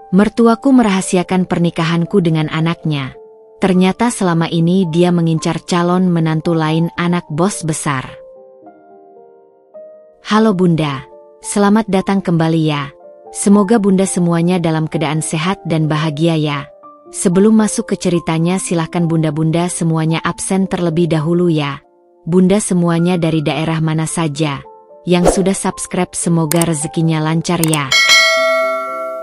Mertuaku merahasiakan pernikahanku dengan anaknya. Ternyata selama ini dia mengincar calon menantu lain anak bos besar. Halo Bunda, selamat datang kembali ya. Semoga Bunda semuanya dalam keadaan sehat dan bahagia ya. Sebelum masuk ke ceritanya silahkan Bunda-Bunda semuanya absen terlebih dahulu ya. Bunda semuanya dari daerah mana saja. Yang sudah subscribe semoga rezekinya lancar ya.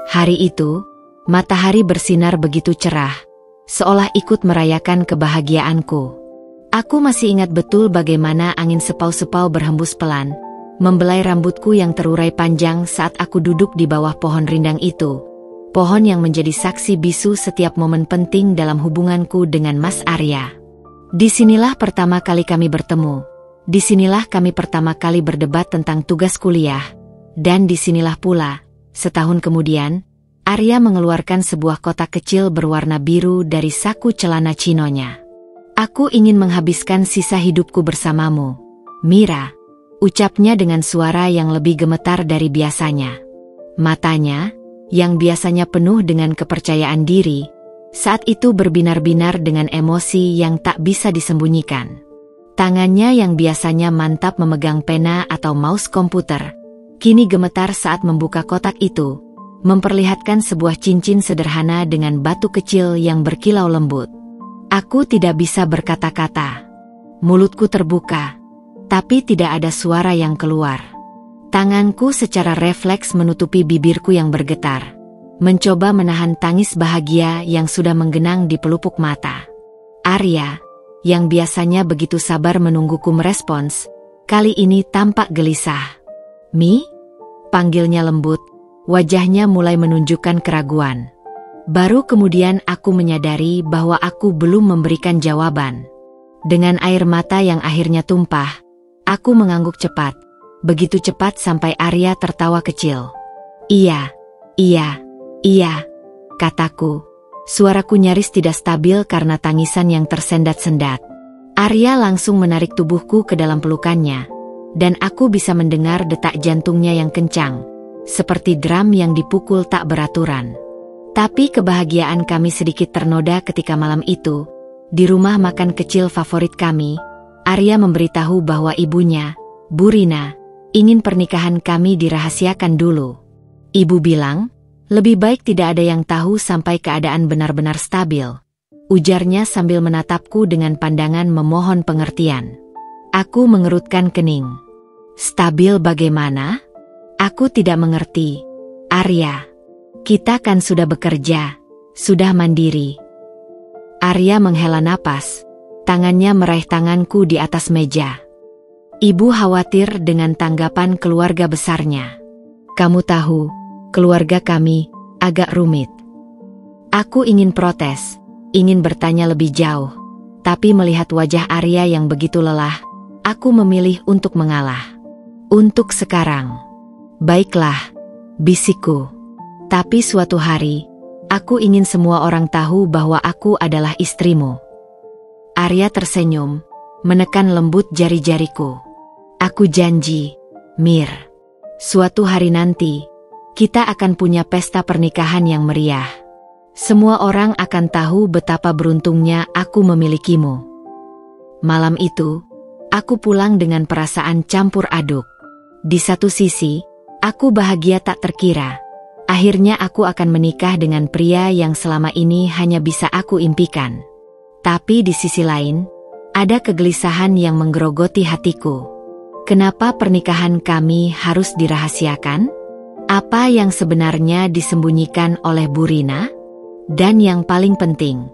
Hari itu, matahari bersinar begitu cerah, seolah ikut merayakan kebahagiaanku. Aku masih ingat betul bagaimana angin sepau-sepau berhembus pelan, membelai rambutku yang terurai panjang saat aku duduk di bawah pohon rindang itu. Pohon yang menjadi saksi bisu setiap momen penting dalam hubunganku dengan Mas Arya. Disinilah pertama kali kami bertemu. Disinilah kami pertama kali berdebat tentang tugas kuliah. Dan disinilah pula, setahun kemudian, Arya mengeluarkan sebuah kotak kecil berwarna biru dari saku celana chinonya. Aku ingin menghabiskan sisa hidupku bersamamu, Mira, ucapnya dengan suara yang lebih gemetar dari biasanya. Matanya, yang biasanya penuh dengan kepercayaan diri, saat itu berbinar-binar dengan emosi yang tak bisa disembunyikan. Tangannya yang biasanya mantap memegang pena atau mouse komputer, kini gemetar saat membuka kotak itu, memperlihatkan sebuah cincin sederhana dengan batu kecil yang berkilau lembut. Aku tidak bisa berkata-kata. Mulutku terbuka, tapi tidak ada suara yang keluar. Tanganku secara refleks menutupi bibirku yang bergetar, mencoba menahan tangis bahagia yang sudah menggenang di pelupuk mata. Arya, yang biasanya begitu sabar menungguku merespons, kali ini tampak gelisah. Mi? Panggilnya lembut, wajahnya mulai menunjukkan keraguan. Baru kemudian aku menyadari bahwa aku belum memberikan jawaban. Dengan air mata yang akhirnya tumpah, aku mengangguk cepat, begitu cepat sampai Arya tertawa kecil. Iya, kataku. Suaraku nyaris tidak stabil karena tangisan yang tersendat-sendat. Arya langsung menarik tubuhku ke dalam pelukannya, dan aku bisa mendengar detak jantungnya yang kencang, seperti drum yang dipukul tak beraturan. Tapi kebahagiaan kami sedikit ternoda ketika malam itu, di rumah makan kecil favorit kami, Arya memberitahu bahwa ibunya, Bu Rina, ingin pernikahan kami dirahasiakan dulu. Ibu bilang, lebih baik tidak ada yang tahu sampai keadaan benar-benar stabil, ujarnya sambil menatapku dengan pandangan memohon pengertian. Aku mengerutkan kening. Stabil bagaimana? Aku tidak mengerti. Arya, kita kan sudah bekerja, sudah mandiri. Arya menghela napas, tangannya meraih tanganku di atas meja. Ibu khawatir dengan tanggapan keluarga besarnya. Kamu tahu, keluarga kami agak rumit. Aku ingin protes, ingin bertanya lebih jauh, tapi melihat wajah Arya yang begitu lelah, aku memilih untuk mengalah. Untuk sekarang. Baiklah, bisikku. Tapi suatu hari, aku ingin semua orang tahu bahwa aku adalah istrimu. Arya tersenyum, menekan lembut jari-jariku. Aku janji, Mir. Suatu hari nanti, kita akan punya pesta pernikahan yang meriah. Semua orang akan tahu betapa beruntungnya aku memilikimu. Malam itu, aku pulang dengan perasaan campur aduk. Di satu sisi, aku bahagia tak terkira. Akhirnya aku akan menikah dengan pria yang selama ini hanya bisa aku impikan. Tapi di sisi lain, ada kegelisahan yang menggerogoti hatiku. Kenapa pernikahan kami harus dirahasiakan? Apa yang sebenarnya disembunyikan oleh Bu Rina? Dan yang paling penting,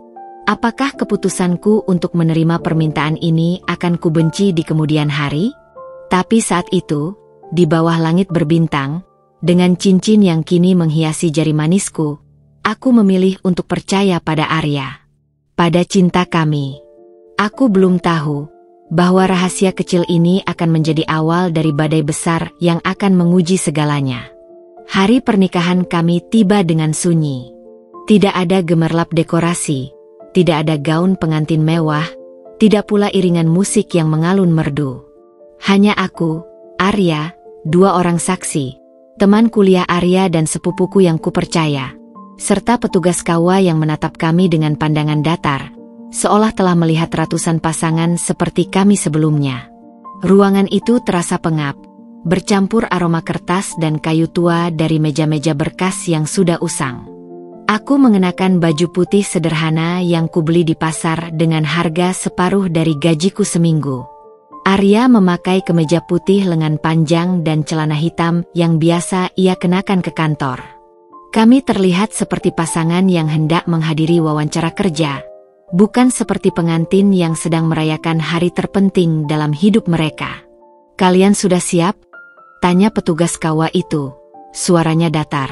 apakah keputusanku untuk menerima permintaan ini akan kubenci di kemudian hari? Tapi saat itu, di bawah langit berbintang, dengan cincin yang kini menghiasi jari manisku, aku memilih untuk percaya pada Arya. Pada cinta kami. Aku belum tahu bahwa rahasia kecil ini akan menjadi awal dari badai besar yang akan menguji segalanya. Hari pernikahan kami tiba dengan sunyi. Tidak ada gemerlap dekorasi, tidak ada gaun pengantin mewah, tidak pula iringan musik yang mengalun merdu. Hanya aku, Arya, dua orang saksi, teman kuliah Arya dan sepupuku yang kupercaya. serta petugas KUA yang menatap kami dengan pandangan datar, seolah telah melihat ratusan pasangan seperti kami sebelumnya. Ruangan itu terasa pengap, bercampur aroma kertas dan kayu tua dari meja-meja berkas yang sudah usang. Aku mengenakan baju putih sederhana yang kubeli di pasar dengan harga separuh dari gajiku seminggu. Arya memakai kemeja putih lengan panjang dan celana hitam yang biasa ia kenakan ke kantor. Kami terlihat seperti pasangan yang hendak menghadiri wawancara kerja, bukan seperti pengantin yang sedang merayakan hari terpenting dalam hidup mereka. "Kalian sudah siap?" tanya petugas KUA itu. Suaranya datar.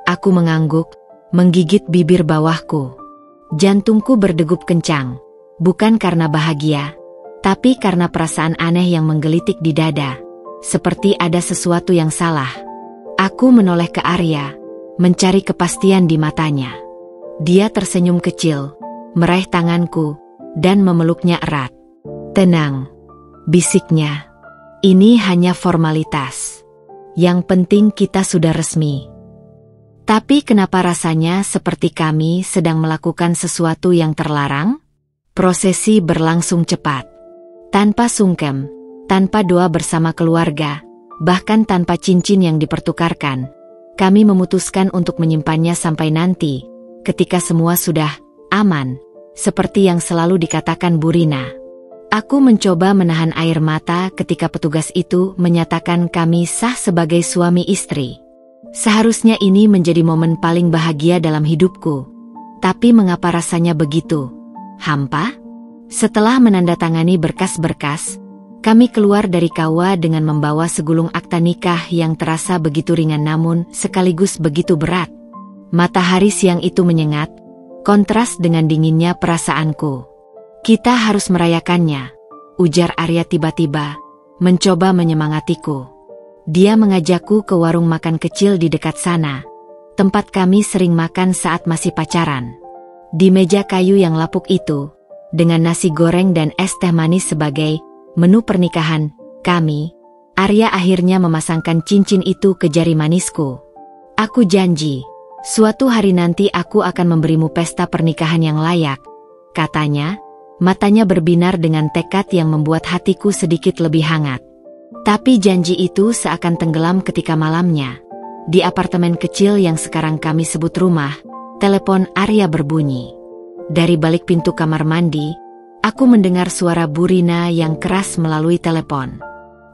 Aku mengangguk, menggigit bibir bawahku. Jantungku berdegup kencang, bukan karena bahagia, tapi karena perasaan aneh yang menggelitik di dada, seperti ada sesuatu yang salah. Aku menoleh ke Arya, mencari kepastian di matanya. Dia tersenyum kecil, meraih tanganku, dan memeluknya erat. "Tenang," bisiknya. "Ini hanya formalitas. Yang penting kita sudah resmi." Tapi kenapa rasanya seperti kami sedang melakukan sesuatu yang terlarang? Prosesi berlangsung cepat. Tanpa sungkem, tanpa doa bersama keluarga, bahkan tanpa cincin yang dipertukarkan, kami memutuskan untuk menyimpannya sampai nanti, ketika semua sudah aman, seperti yang selalu dikatakan Bu Rina. Aku mencoba menahan air mata ketika petugas itu menyatakan kami sah sebagai suami istri. Seharusnya ini menjadi momen paling bahagia dalam hidupku. Tapi mengapa rasanya begitu hampa? Setelah menandatangani berkas-berkas, kami keluar dari KUA dengan membawa segulung akta nikah yang terasa begitu ringan namun sekaligus begitu berat. Matahari siang itu menyengat, kontras dengan dinginnya perasaanku. "Kita harus merayakannya," ujar Arya tiba-tiba, mencoba menyemangatiku. Dia mengajakku ke warung makan kecil di dekat sana, tempat kami sering makan saat masih pacaran. Di meja kayu yang lapuk itu, dengan nasi goreng dan es teh manis sebagai menu pernikahan kami, Arya akhirnya memasangkan cincin itu ke jari manisku. "Aku janji, suatu hari nanti aku akan memberimu pesta pernikahan yang layak," katanya, matanya berbinar dengan tekad yang membuat hatiku sedikit lebih hangat. Tapi janji itu seakan tenggelam ketika malamnya. Di apartemen kecil yang sekarang kami sebut rumah, telepon Arya berbunyi. Dari balik pintu kamar mandi, aku mendengar suara Bu Rina yang keras melalui telepon.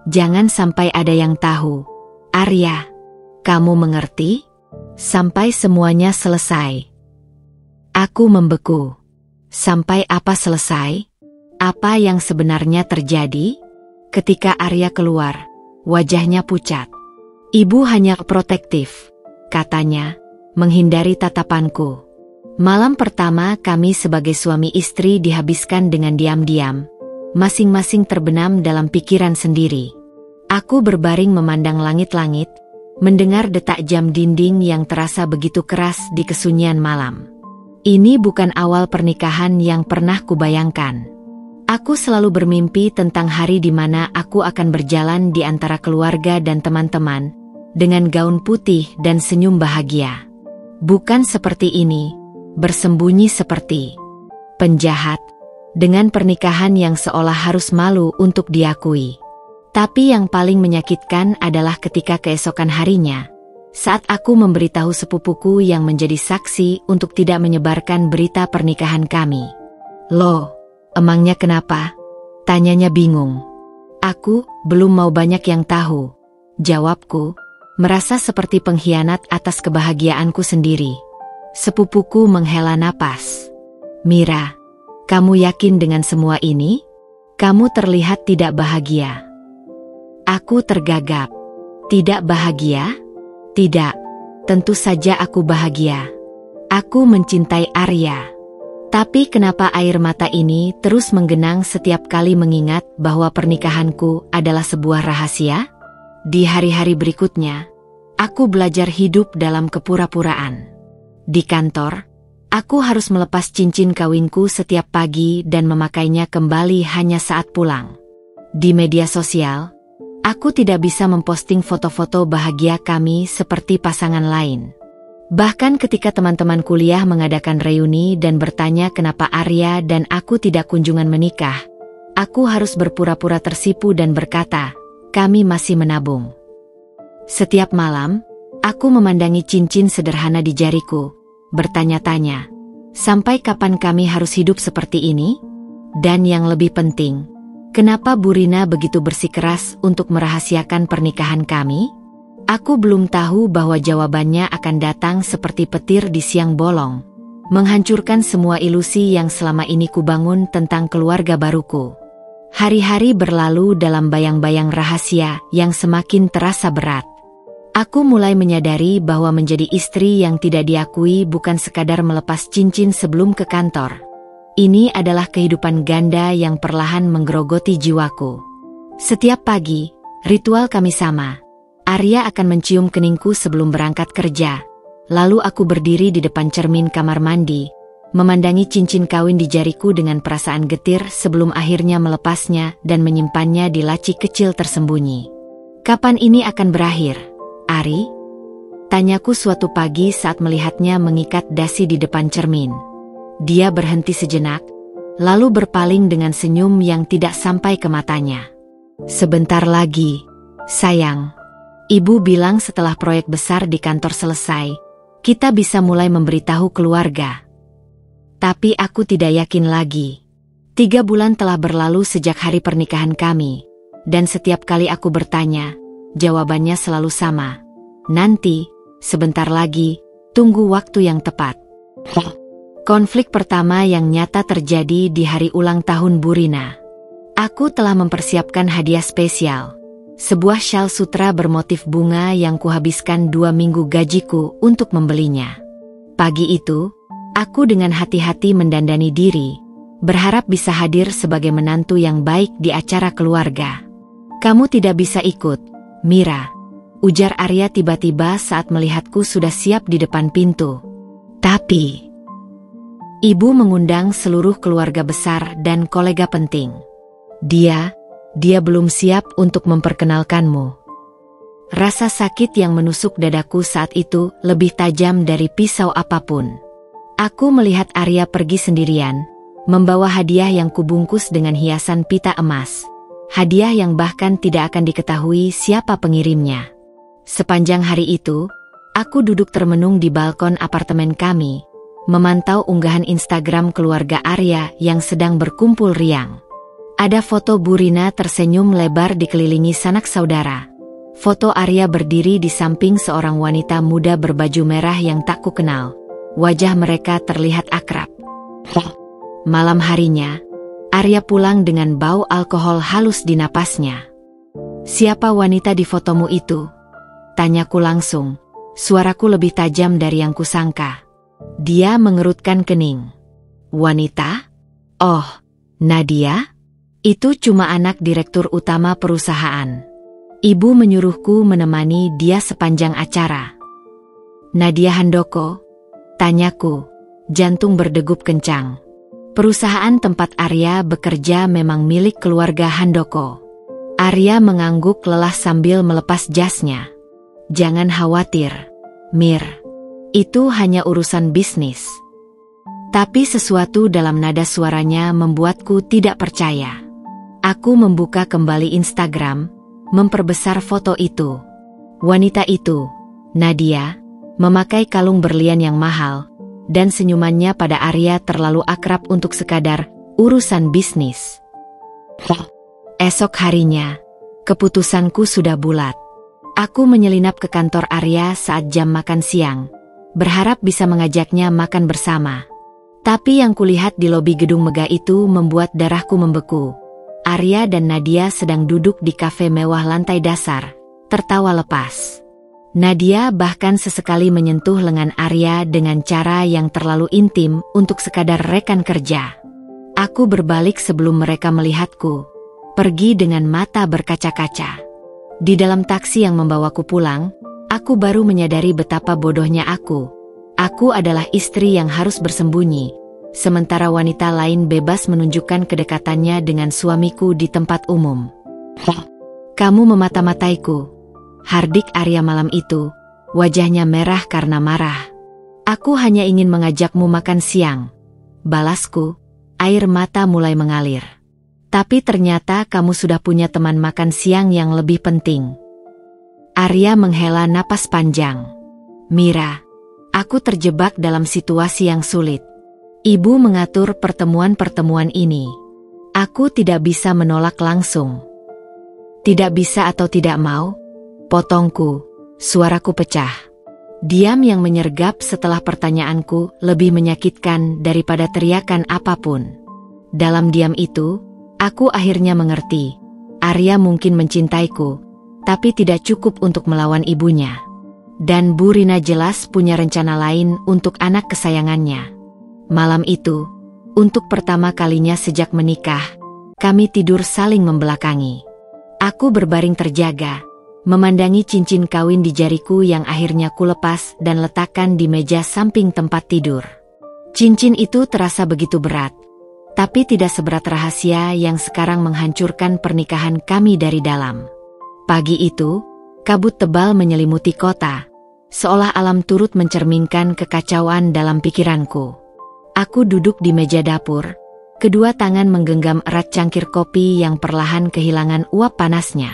"Jangan sampai ada yang tahu. Arya, kamu mengerti? Sampai semuanya selesai." Aku membeku. Sampai apa selesai? Apa yang sebenarnya terjadi? Ketika Arya keluar, wajahnya pucat. "Ibu hanya protektif," katanya, menghindari tatapanku. Malam pertama kami sebagai suami istri dihabiskan dengan diam-diam, masing-masing terbenam dalam pikiran sendiri. Aku berbaring memandang langit-langit, mendengar detak jam dinding yang terasa begitu keras di kesunyian malam. Ini bukan awal pernikahan yang pernah kubayangkan. Aku selalu bermimpi tentang hari di mana aku akan berjalan di antara keluarga dan teman-teman, dengan gaun putih dan senyum bahagia. Bukan seperti ini, bersembunyi seperti penjahat, dengan pernikahan yang seolah harus malu untuk diakui. Tapi yang paling menyakitkan adalah ketika keesokan harinya, saat aku memberitahu sepupuku yang menjadi saksi untuk tidak menyebarkan berita pernikahan kami. "Loh, emangnya kenapa?" tanyanya bingung. "Aku belum mau banyak yang tahu," jawabku, merasa seperti pengkhianat atas kebahagiaanku sendiri. Sepupuku menghela napas. "Mira, kamu yakin dengan semua ini? Kamu terlihat tidak bahagia." Aku tergagap. "Tidak bahagia? Tidak, tentu saja aku bahagia. Aku mencintai Arya. Tapi kenapa air mata ini terus menggenang setiap kali mengingat bahwa pernikahanku adalah sebuah rahasia?" Di hari-hari berikutnya, aku belajar hidup dalam kepura-puraan. Di kantor, aku harus melepas cincin kawinku setiap pagi dan memakainya kembali hanya saat pulang. Di media sosial, aku tidak bisa memposting foto-foto bahagia kami seperti pasangan lain. Bahkan ketika teman-teman kuliah mengadakan reuni dan bertanya kenapa Arya dan aku tidak kunjungan menikah, aku harus berpura-pura tersipu dan berkata, kami masih menabung. Setiap malam, aku memandangi cincin sederhana di jariku, bertanya-tanya, sampai kapan kami harus hidup seperti ini? Dan yang lebih penting, kenapa Bu Rina begitu bersikeras untuk merahasiakan pernikahan kami? Aku belum tahu bahwa jawabannya akan datang seperti petir di siang bolong, menghancurkan semua ilusi yang selama ini kubangun tentang keluarga baruku. Hari-hari berlalu dalam bayang-bayang rahasia yang semakin terasa berat. Aku mulai menyadari bahwa menjadi istri yang tidak diakui bukan sekadar melepas cincin sebelum ke kantor. Ini adalah kehidupan ganda yang perlahan menggerogoti jiwaku. Setiap pagi, ritual kami sama. Arya akan mencium keningku sebelum berangkat kerja. Lalu aku berdiri di depan cermin kamar mandi, memandangi cincin kawin di jariku dengan perasaan getir sebelum akhirnya melepasnya dan menyimpannya di laci kecil tersembunyi. Kapan ini akan berakhir, Ari? Tanyaku suatu pagi saat melihatnya mengikat dasi di depan cermin. Dia berhenti sejenak, lalu berpaling dengan senyum yang tidak sampai ke matanya. Sebentar lagi, sayang. Ibu bilang setelah proyek besar di kantor selesai, kita bisa mulai memberitahu keluarga. Tapi aku tidak yakin lagi. 3 bulan telah berlalu sejak hari pernikahan kami, dan setiap kali aku bertanya, jawabannya selalu sama. Nanti, sebentar lagi, tunggu waktu yang tepat. Konflik pertama yang nyata terjadi di hari ulang tahun Bu Rina. Aku telah mempersiapkan hadiah spesial. Sebuah syal sutra bermotif bunga yang kuhabiskan 2 minggu gajiku untuk membelinya. Pagi itu, aku dengan hati-hati mendandani diri, berharap bisa hadir sebagai menantu yang baik di acara keluarga. Kamu tidak bisa ikut, Mira, ujar Arya tiba-tiba saat melihatku sudah siap di depan pintu. Tapi, ibu mengundang seluruh keluarga besar dan kolega penting. Dia belum siap untuk memperkenalkanmu. Rasa sakit yang menusuk dadaku saat itu lebih tajam dari pisau apapun. Aku melihat Arya pergi sendirian, membawa hadiah yang kubungkus dengan hiasan pita emas. Hadiah yang bahkan tidak akan diketahui siapa pengirimnya. Sepanjang hari itu, aku duduk termenung di balkon apartemen kami, memantau unggahan Instagram keluarga Arya yang sedang berkumpul riang. Ada foto Bu Rina tersenyum lebar dikelilingi sanak saudara. Foto Arya berdiri di samping seorang wanita muda berbaju merah yang tak kukenal. Wajah mereka terlihat akrab. Malam harinya, Arya pulang dengan bau alkohol halus di napasnya. Siapa wanita di fotomu itu? Tanyaku langsung. Suaraku lebih tajam dari yang kusangka. Dia mengerutkan kening. Wanita? Oh, Nadia? Itu cuma anak direktur utama perusahaan. Ibu menyuruhku menemani dia sepanjang acara. Nadia Handoko? Tanyaku, jantung berdegup kencang. Perusahaan tempat Arya bekerja memang milik keluarga Handoko. Arya mengangguk lelah sambil melepas jasnya. Jangan khawatir, Mir. Itu hanya urusan bisnis. Tapi sesuatu dalam nada suaranya membuatku tidak percaya. Aku membuka kembali Instagram, memperbesar foto itu. Wanita itu, Nadia, memakai kalung berlian yang mahal, dan senyumannya pada Arya terlalu akrab untuk sekadar urusan bisnis. Esok harinya, keputusanku sudah bulat. Aku menyelinap ke kantor Arya saat jam makan siang, berharap bisa mengajaknya makan bersama. Tapi yang kulihat di lobi gedung megah itu membuat darahku membeku. Arya dan Nadia sedang duduk di kafe mewah lantai dasar, tertawa lepas. Nadia bahkan sesekali menyentuh lengan Arya dengan cara yang terlalu intim untuk sekadar rekan kerja. Aku berbalik sebelum mereka melihatku, pergi dengan mata berkaca-kaca. Di dalam taksi yang membawaku pulang, aku baru menyadari betapa bodohnya aku. Aku adalah istri yang harus bersembunyi, sementara wanita lain bebas menunjukkan kedekatannya dengan suamiku di tempat umum. Kamu memata-mataiku, hardik Arya malam itu, wajahnya merah karena marah. Aku hanya ingin mengajakmu makan siang. Balasku, air mata mulai mengalir. Tapi ternyata kamu sudah punya teman makan siang yang lebih penting. Arya menghela napas panjang. Mira, aku terjebak dalam situasi yang sulit. Ibu mengatur pertemuan-pertemuan ini. Aku tidak bisa menolak langsung. Tidak bisa atau tidak mau? Potongku, suaraku pecah. Diam yang menyergap setelah pertanyaanku lebih menyakitkan daripada teriakan apapun. Dalam diam itu, aku akhirnya mengerti. Arya mungkin mencintaiku, tapi tidak cukup untuk melawan ibunya. Dan Bu Rina jelas punya rencana lain untuk anak kesayangannya. Malam itu, untuk pertama kalinya sejak menikah, kami tidur saling membelakangi. Aku berbaring terjaga, memandangi cincin kawin di jariku yang akhirnya kulepas dan letakkan di meja samping tempat tidur. Cincin itu terasa begitu berat, tapi tidak seberat rahasia yang sekarang menghancurkan pernikahan kami dari dalam. Pagi itu, kabut tebal menyelimuti kota, seolah alam turut mencerminkan kekacauan dalam pikiranku. Aku duduk di meja dapur, kedua tangan menggenggam erat cangkir kopi yang perlahan kehilangan uap panasnya.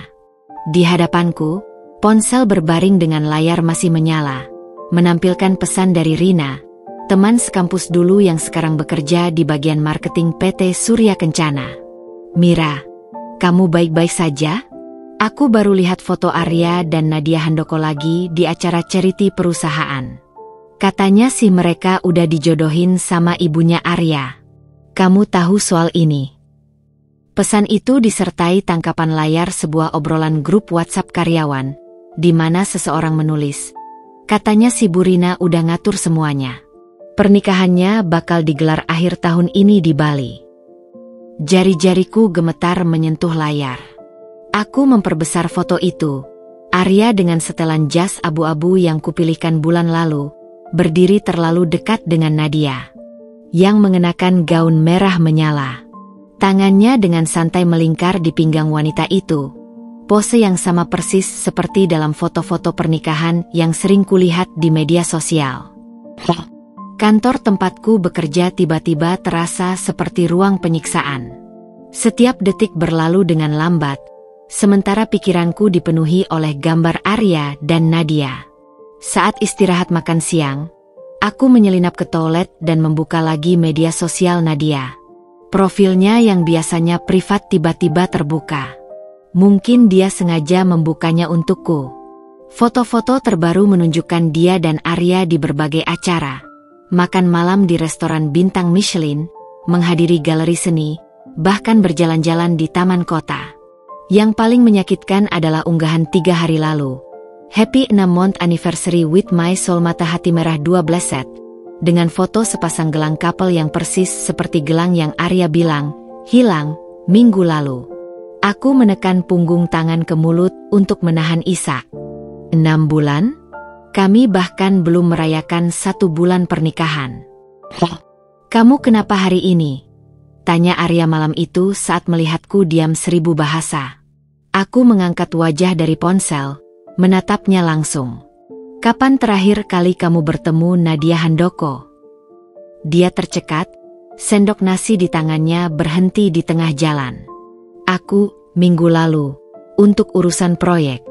Di hadapanku, ponsel berbaring dengan layar masih menyala, menampilkan pesan dari Rina, teman sekampus dulu yang sekarang bekerja di bagian marketing PT Surya Kencana. Mira, kamu baik-baik saja? Aku baru lihat foto Arya dan Nadia Handoko lagi di acara charity perusahaan. Katanya sih mereka udah dijodohin sama ibunya Arya. Kamu tahu soal ini? Pesan itu disertai tangkapan layar sebuah obrolan grup WhatsApp karyawan, di mana seseorang menulis, katanya si Bu Rina udah ngatur semuanya. Pernikahannya bakal digelar akhir tahun ini di Bali. Jari-jariku gemetar menyentuh layar. Aku memperbesar foto itu. Arya dengan setelan jas abu-abu yang kupilihkan bulan lalu, berdiri terlalu dekat dengan Nadia, yang mengenakan gaun merah menyala. Tangannya dengan santai melingkar di pinggang wanita itu. Pose yang sama persis seperti dalam foto-foto pernikahan yang sering kulihat di media sosial. Kantor tempatku bekerja tiba-tiba terasa seperti ruang penyiksaan. Setiap detik berlalu dengan lambat, sementara pikiranku dipenuhi oleh gambar Arya dan Nadia. Saat istirahat makan siang, aku menyelinap ke toilet dan membuka lagi media sosial Nadia. Profilnya yang biasanya privat tiba-tiba terbuka. Mungkin dia sengaja membukanya untukku. Foto-foto terbaru menunjukkan dia dan Arya di berbagai acara. Makan malam di restoran bintang Michelin, menghadiri galeri seni, bahkan berjalan-jalan di taman kota. Yang paling menyakitkan adalah unggahan 3 hari lalu. Happy 6-month anniversary with my soul mata hati merah 12 set. Dengan foto sepasang gelang couple yang persis seperti gelang yang Arya bilang hilang minggu lalu. Aku menekan punggung tangan ke mulut untuk menahan isak. 6 bulan? Kami bahkan belum merayakan 1 bulan pernikahan. Kamu kenapa hari ini? Tanya Arya malam itu saat melihatku diam 1000 bahasa. Aku mengangkat wajah dari ponsel, menatapnya langsung. Kapan terakhir kali kamu bertemu Nadia Handoko? Dia tercekat, sendok nasi di tangannya berhenti di tengah jalan. Aku, minggu lalu, untuk urusan proyek.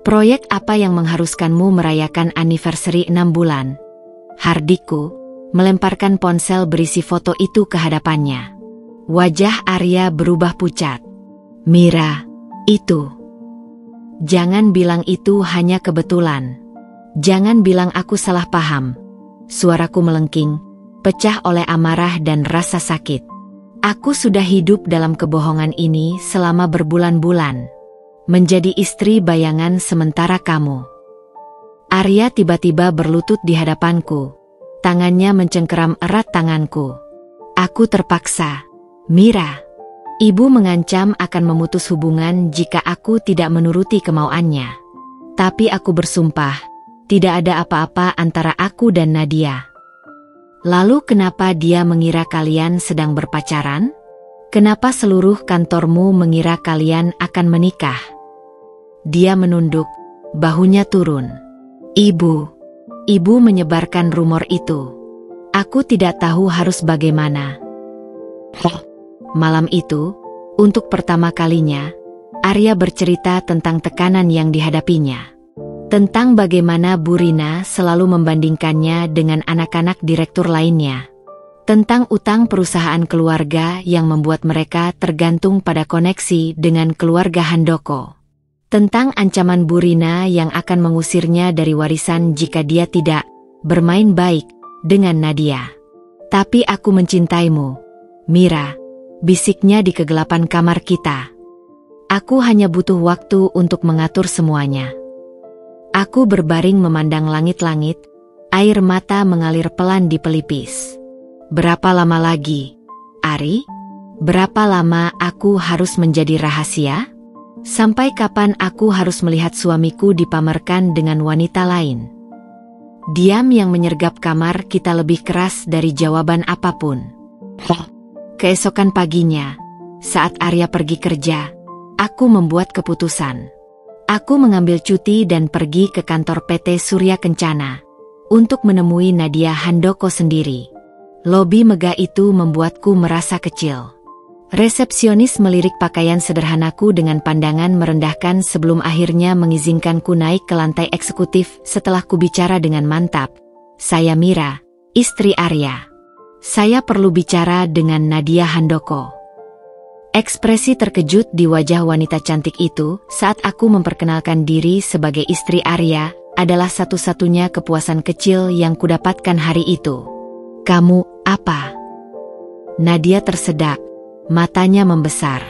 Proyek apa yang mengharuskanmu merayakan anniversary 6 bulan? Hardiku, melemparkan ponsel berisi foto itu ke hadapannya. Wajah Arya berubah pucat. Mira, itu. Jangan bilang itu hanya kebetulan. Jangan bilang aku salah paham. Suaraku melengking, pecah oleh amarah dan rasa sakit. Aku sudah hidup dalam kebohongan ini selama berbulan-bulan. Menjadi istri bayangan sementara kamu. Arya tiba-tiba berlutut di hadapanku. Tangannya mencengkeram erat tanganku. Aku terpaksa. Mira, ibu mengancam akan memutus hubungan jika aku tidak menuruti kemauannya. Tapi aku bersumpah, tidak ada apa-apa antara aku dan Nadia. Lalu kenapa dia mengira kalian sedang berpacaran? Kenapa seluruh kantormu mengira kalian akan menikah? Dia menunduk, bahunya turun. Ibu, Ibu menyebarkan rumor itu. Aku tidak tahu harus bagaimana. Malam itu, untuk pertama kalinya, Arya bercerita tentang tekanan yang dihadapinya. Tentang bagaimana Bu Rina selalu membandingkannya dengan anak-anak direktur lainnya. Tentang utang perusahaan keluarga yang membuat mereka tergantung pada koneksi dengan keluarga Handoko. Tentang ancaman Bu Rina yang akan mengusirnya dari warisan jika dia tidak bermain baik dengan Nadia. Tapi aku mencintaimu, Mira, bisiknya di kegelapan kamar kita. Aku hanya butuh waktu untuk mengatur semuanya. Aku berbaring memandang langit-langit, air mata mengalir pelan di pelipis. Berapa lama lagi, Ari? Berapa lama aku harus menjadi rahasia? Sampai kapan aku harus melihat suamiku dipamerkan dengan wanita lain? Diam yang menyergap kamar kita lebih keras dari jawaban apapun. Keesokan paginya, saat Arya pergi kerja, aku membuat keputusan. Aku mengambil cuti dan pergi ke kantor PT Surya Kencana untuk menemui Nadia Handoko sendiri. Lobi megah itu membuatku merasa kecil. Resepsionis melirik pakaian sederhanaku dengan pandangan merendahkan sebelum akhirnya mengizinkanku naik ke lantai eksekutif setelah kubicara dengan mantap. Saya Mira, istri Arya. Saya perlu bicara dengan Nadia Handoko. Ekspresi terkejut di wajah wanita cantik itu saat aku memperkenalkan diri sebagai istri Arya adalah satu-satunya kepuasan kecil yang kudapatkan hari itu. Kamu, apa? Nadia tersedak, matanya membesar.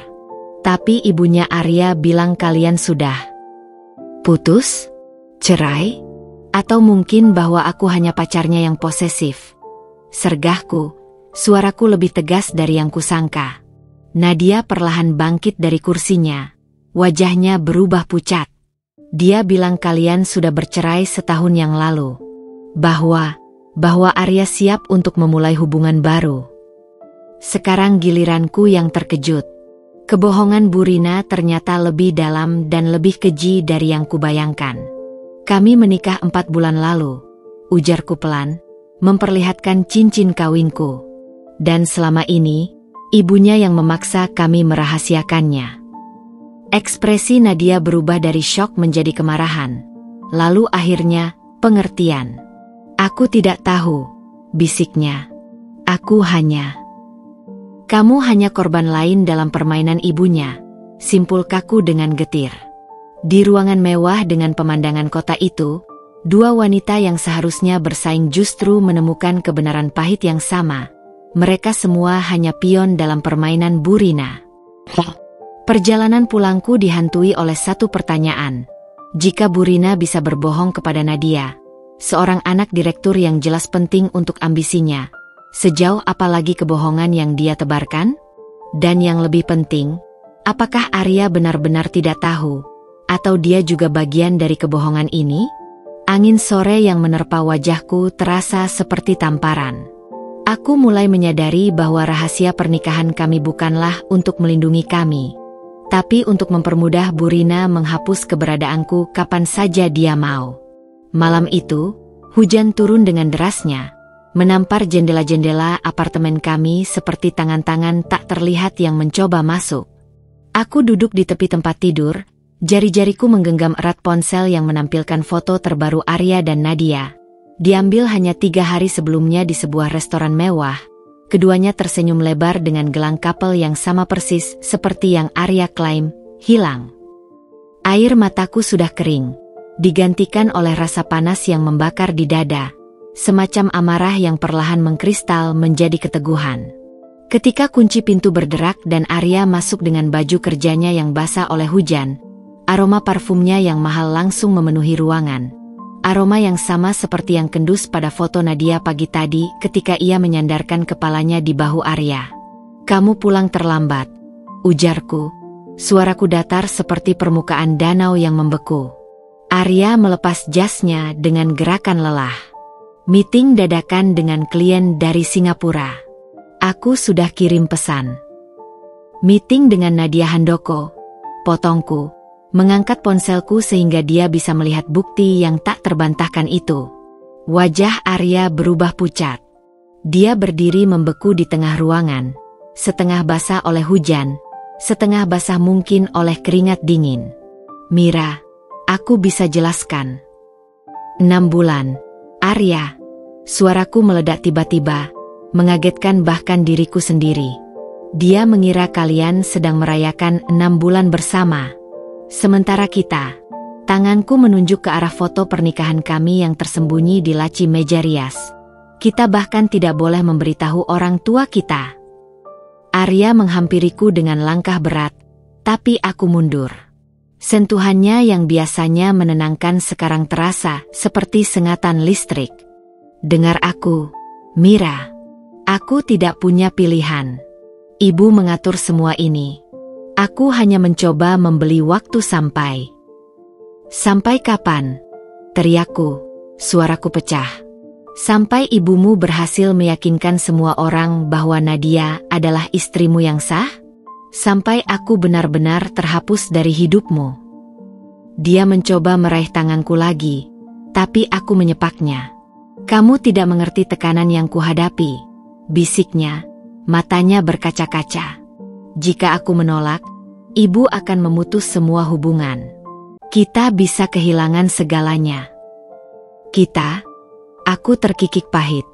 Tapi ibunya Arya bilang kalian sudah putus? Cerai? Atau mungkin bahwa aku hanya pacarnya yang posesif? Sergahku, suaraku lebih tegas dari yang kusangka. Nadia perlahan bangkit dari kursinya. Wajahnya berubah pucat. Dia bilang kalian sudah bercerai setahun yang lalu. Bahwa Arya siap untuk memulai hubungan baru. Sekarang giliranku yang terkejut. Kebohongan Bu Rina ternyata lebih dalam dan lebih keji dari yang kubayangkan. Kami menikah 4 bulan lalu, ujarku pelan, memperlihatkan cincin kawinku. Dan selama ini, ibunya yang memaksa kami merahasiakannya. Ekspresi Nadia berubah dari syok menjadi kemarahan. Lalu akhirnya, pengertian. Aku tidak tahu, bisiknya. Kamu hanya korban lain dalam permainan ibunya, simpulkanku dengan getir. Di ruangan mewah dengan pemandangan kota itu, 2 wanita yang seharusnya bersaing justru menemukan kebenaran pahit yang sama. Mereka semua hanya pion dalam permainan Bu Rina. Perjalanan pulangku dihantui oleh satu pertanyaan. Jika Bu Rina bisa berbohong kepada Nadia, seorang anak direktur yang jelas penting untuk ambisinya, sejauh apa lagi kebohongan yang dia tebarkan? Dan yang lebih penting, apakah Arya benar-benar tidak tahu? Atau dia juga bagian dari kebohongan ini? Angin sore yang menerpa wajahku terasa seperti tamparan. Aku mulai menyadari bahwa rahasia pernikahan kami bukanlah untuk melindungi kami, tapi untuk mempermudah Bu Rina menghapus keberadaanku kapan saja dia mau. Malam itu, hujan turun dengan derasnya, menampar jendela-jendela apartemen kami seperti tangan-tangan tak terlihat yang mencoba masuk. Aku duduk di tepi tempat tidur, jari-jariku menggenggam erat ponsel yang menampilkan foto terbaru Arya dan Nadia. Diambil hanya 3 hari sebelumnya di sebuah restoran mewah. Keduanya tersenyum lebar dengan gelang couple yang sama persis seperti yang Arya klaim hilang. Air mataku sudah kering, digantikan oleh rasa panas yang membakar di dada, semacam amarah yang perlahan mengkristal menjadi keteguhan. Ketika kunci pintu berderak dan Arya masuk dengan baju kerjanya yang basah oleh hujan, aroma parfumnya yang mahal langsung memenuhi ruangan. Aroma yang sama seperti yang kendus pada foto Nadia pagi tadi ketika ia menyandarkan kepalanya di bahu Arya. Kamu pulang terlambat, ujarku. Suaraku datar seperti permukaan danau yang membeku. Arya melepas jasnya dengan gerakan lelah. Meeting dadakan dengan klien dari Singapura. Aku sudah kirim pesan. Meeting dengan Nadia Handoko, potongku. Mengangkat ponselku sehingga dia bisa melihat bukti yang tak terbantahkan itu. Wajah Arya berubah pucat. Dia berdiri membeku di tengah ruangan, setengah basah oleh hujan, setengah basah mungkin oleh keringat dingin. Mira, aku bisa jelaskan. 6 bulan. Arya. Suaraku meledak tiba-tiba, mengagetkan bahkan diriku sendiri. Dia mengira kalian sedang merayakan 6 bulan bersama. Sementara kita, tanganku menunjuk ke arah foto pernikahan kami yang tersembunyi di laci meja rias. Kita bahkan tidak boleh memberitahu orang tua kita. Arya menghampiriku dengan langkah berat, tapi aku mundur. Sentuhannya yang biasanya menenangkan sekarang terasa seperti sengatan listrik. Dengar aku, Mira. Aku tidak punya pilihan. Ibu mengatur semua ini. Aku hanya mencoba membeli waktu sampai. Sampai kapan? Teriakku, suaraku pecah. Sampai ibumu berhasil meyakinkan semua orang bahwa Nadia adalah istrimu yang sah? Sampai aku benar-benar terhapus dari hidupmu. Dia mencoba meraih tanganku lagi, tapi aku menyepaknya. Kamu tidak mengerti tekanan yang kuhadapi, bisiknya, matanya berkaca-kaca. Jika aku menolak, ibu akan memutus semua hubungan. Kita bisa kehilangan segalanya. Kita? Aku terkikik pahit.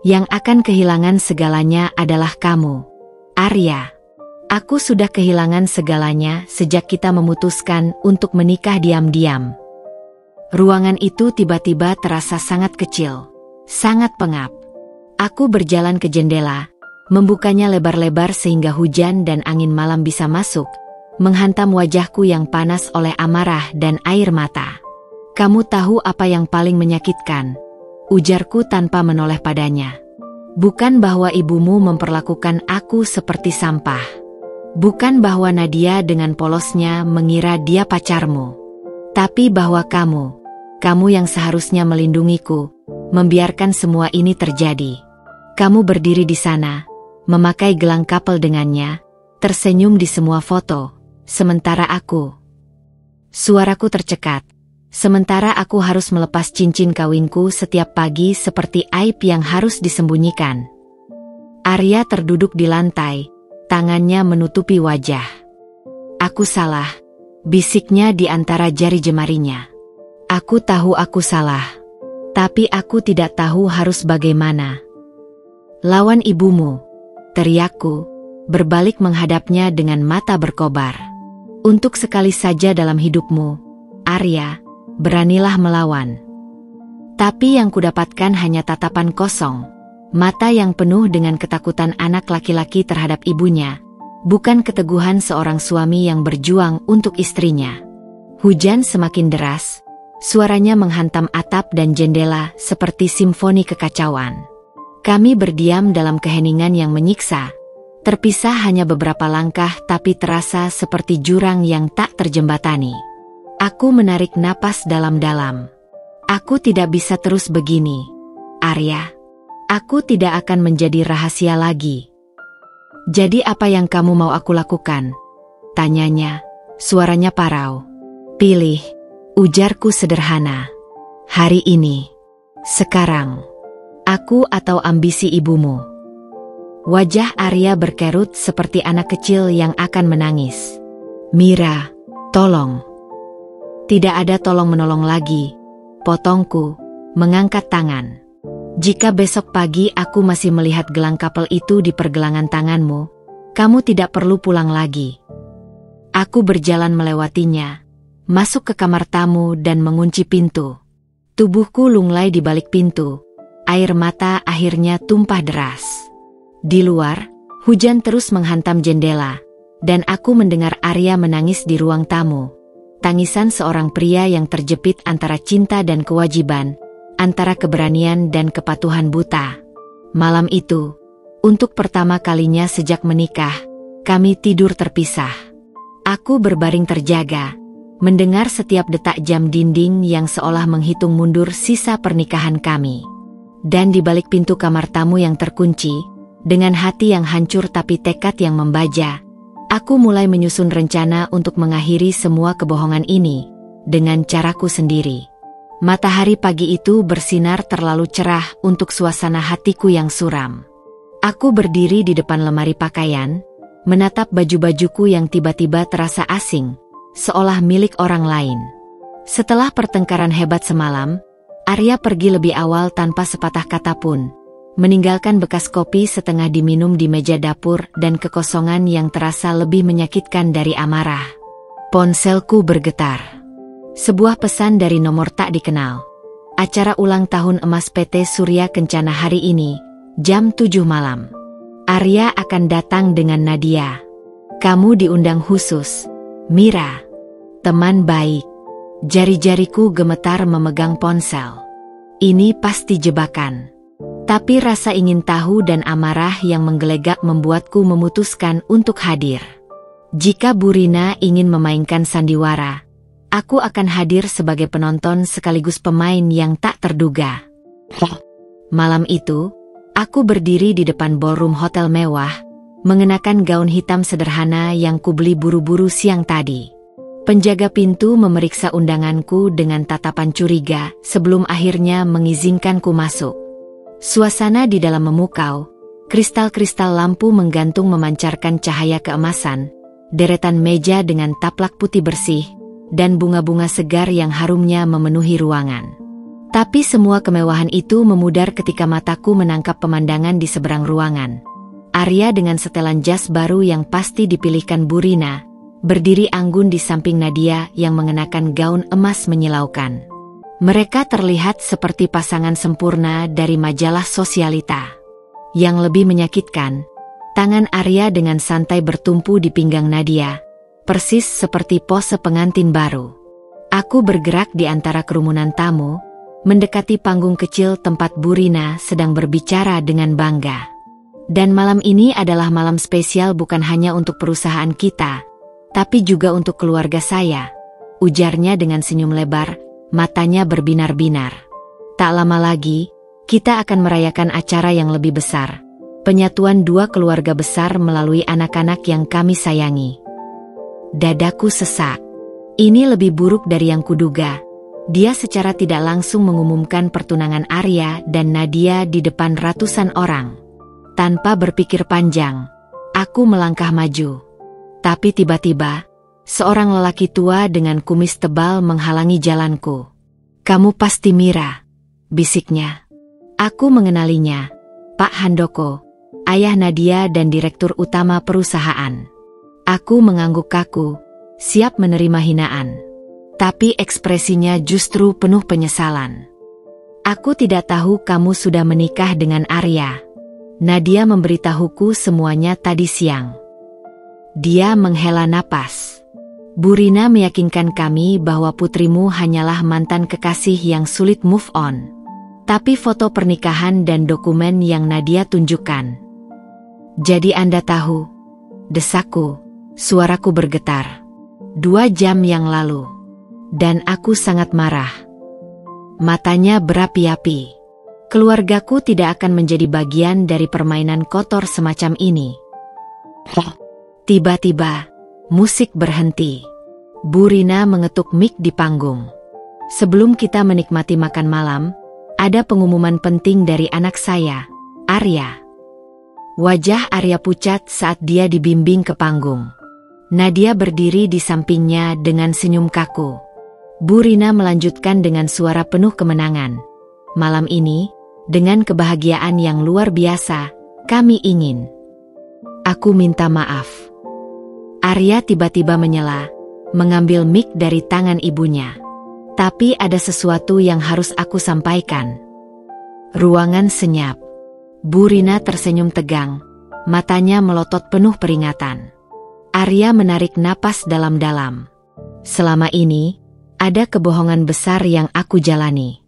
Yang akan kehilangan segalanya adalah kamu, Arya. Aku sudah kehilangan segalanya sejak kita memutuskan untuk menikah diam-diam. Ruangan itu tiba-tiba terasa sangat kecil, sangat pengap. Aku berjalan ke jendela, membukanya lebar-lebar sehingga hujan dan angin malam bisa masuk, menghantam wajahku yang panas oleh amarah dan air mata. Kamu tahu apa yang paling menyakitkan? Ujarku tanpa menoleh padanya. Bukan bahwa ibumu memperlakukan aku seperti sampah. Bukan bahwa Nadia dengan polosnya mengira dia pacarmu. Tapi bahwa kamu yang seharusnya melindungiku, membiarkan semua ini terjadi. Kamu berdiri di sana, memakai gelang couple dengannya, tersenyum di semua foto. Sementara aku, suaraku tercekat. Sementara aku harus melepas cincin kawinku setiap pagi seperti aib yang harus disembunyikan. Arya terduduk di lantai, tangannya menutupi wajah. Aku salah, bisiknya di antara jari jemarinya. Aku tahu aku salah, tapi aku tidak tahu harus bagaimana. Lawan ibumu, teriakku, berbalik menghadapnya dengan mata berkobar. Untuk sekali saja dalam hidupmu, Arya, beranilah melawan. Tapi yang kudapatkan hanya tatapan kosong, mata yang penuh dengan ketakutan anak laki-laki terhadap ibunya, bukan keteguhan seorang suami yang berjuang untuk istrinya. Hujan semakin deras, suaranya menghantam atap dan jendela seperti simfoni kekacauan. Kami berdiam dalam keheningan yang menyiksa, terpisah hanya beberapa langkah tapi terasa seperti jurang yang tak terjembatani. Aku menarik napas dalam-dalam. Aku tidak bisa terus begini, Arya. Aku tidak akan menjadi rahasia lagi. Jadi apa yang kamu mau aku lakukan? Tanyanya, suaranya parau. Pilih, ujarku sederhana. Hari ini, sekarang, aku atau ambisi ibumu. Wajah Arya berkerut seperti anak kecil yang akan menangis. Mira, tolong. Tidak ada tolong-menolong lagi, potongku, mengangkat tangan. Jika besok pagi aku masih melihat gelang couple itu di pergelangan tanganmu, kamu tidak perlu pulang lagi. Aku berjalan melewatinya, masuk ke kamar tamu dan mengunci pintu. Tubuhku lunglai di balik pintu, air mata akhirnya tumpah deras. Di luar, hujan terus menghantam jendela, dan aku mendengar Arya menangis di ruang tamu. Tangisan seorang pria yang terjepit antara cinta dan kewajiban, antara keberanian dan kepatuhan buta. Malam itu, untuk pertama kalinya sejak menikah, kami tidur terpisah. Aku berbaring terjaga, mendengar setiap detak jam dinding yang seolah menghitung mundur sisa pernikahan kami. Dan di balik pintu kamar tamu yang terkunci, dengan hati yang hancur tapi tekad yang membaja, aku mulai menyusun rencana untuk mengakhiri semua kebohongan ini, dengan caraku sendiri. Matahari pagi itu bersinar terlalu cerah untuk suasana hatiku yang suram. Aku berdiri di depan lemari pakaian, menatap baju-bajuku yang tiba-tiba terasa asing, seolah milik orang lain. Setelah pertengkaran hebat semalam, Arya pergi lebih awal tanpa sepatah kata pun, meninggalkan bekas kopi setengah diminum di meja dapur dan kekosongan yang terasa lebih menyakitkan dari amarah. Ponselku bergetar. Sebuah pesan dari nomor tak dikenal. Acara ulang tahun emas PT Surya Kencana hari ini, jam 7 malam. Arya akan datang dengan Nadia. Kamu diundang khusus, Mira. Teman baik. Jari-jariku gemetar memegang ponsel. Ini pasti jebakan. Tapi rasa ingin tahu dan amarah yang menggelegak membuatku memutuskan untuk hadir. Jika Bu Rina ingin memainkan sandiwara, aku akan hadir sebagai penonton sekaligus pemain yang tak terduga. Malam itu, aku berdiri di depan ballroom hotel mewah, mengenakan gaun hitam sederhana yang kubeli buru-buru siang tadi. Penjaga pintu memeriksa undanganku dengan tatapan curiga sebelum akhirnya mengizinkanku masuk. Suasana di dalam memukau, kristal-kristal lampu menggantung memancarkan cahaya keemasan, deretan meja dengan taplak putih bersih, dan bunga-bunga segar yang harumnya memenuhi ruangan. Tapi semua kemewahan itu memudar ketika mataku menangkap pemandangan di seberang ruangan. Arya dengan setelan jas baru yang pasti dipilihkan Bu Rina, berdiri anggun di samping Nadia yang mengenakan gaun emas menyilaukan. Mereka terlihat seperti pasangan sempurna dari majalah Sosialita. Yang lebih menyakitkan, tangan Arya dengan santai bertumpu di pinggang Nadia, persis seperti pose pengantin baru. Aku bergerak di antara kerumunan tamu, mendekati panggung kecil tempat Bu Rina sedang berbicara dengan bangga. Dan malam ini adalah malam spesial bukan hanya untuk perusahaan kita, tapi juga untuk keluarga saya, ujarnya dengan senyum lebar, matanya berbinar-binar. Tak lama lagi, kita akan merayakan acara yang lebih besar, penyatuan dua keluarga besar melalui anak-anak yang kami sayangi. Dadaku sesak. Ini lebih buruk dari yang kuduga. Dia secara tidak langsung mengumumkan pertunangan Arya dan Nadia di depan ratusan orang. Tanpa berpikir panjang, aku melangkah maju. Tapi tiba-tiba, seorang lelaki tua dengan kumis tebal menghalangi jalanku. Kamu pasti Mira, bisiknya. Aku mengenalinya, Pak Handoko, ayah Nadia dan direktur utama perusahaan. Aku mengangguk kaku, siap menerima hinaan. Tapi ekspresinya justru penuh penyesalan. Aku tidak tahu kamu sudah menikah dengan Arya. Nadia memberitahuku semuanya tadi siang. Dia menghela napas. Bu Rina meyakinkan kami bahwa putrimu hanyalah mantan kekasih yang sulit move on. Tapi foto pernikahan dan dokumen yang Nadia tunjukkan. Jadi Anda tahu? Desakku, suaraku bergetar. 2 jam yang lalu. Dan aku sangat marah. Matanya berapi-api. Keluargaku tidak akan menjadi bagian dari permainan kotor semacam ini. Tiba-tiba, musik berhenti. Bu Rina mengetuk mic di panggung. Sebelum kita menikmati makan malam, ada pengumuman penting dari anak saya, Arya. Wajah Arya pucat saat dia dibimbing ke panggung. Nadia berdiri di sampingnya dengan senyum kaku. Bu Rina melanjutkan dengan suara penuh kemenangan. Malam ini, dengan kebahagiaan yang luar biasa, kami ingin. Aku minta maaf. Arya tiba-tiba menyela, mengambil mic dari tangan ibunya. Tapi ada sesuatu yang harus aku sampaikan. Ruangan senyap. Bu Rina tersenyum tegang, matanya melotot penuh peringatan. Arya menarik napas dalam-dalam. Selama ini, ada kebohongan besar yang aku jalani.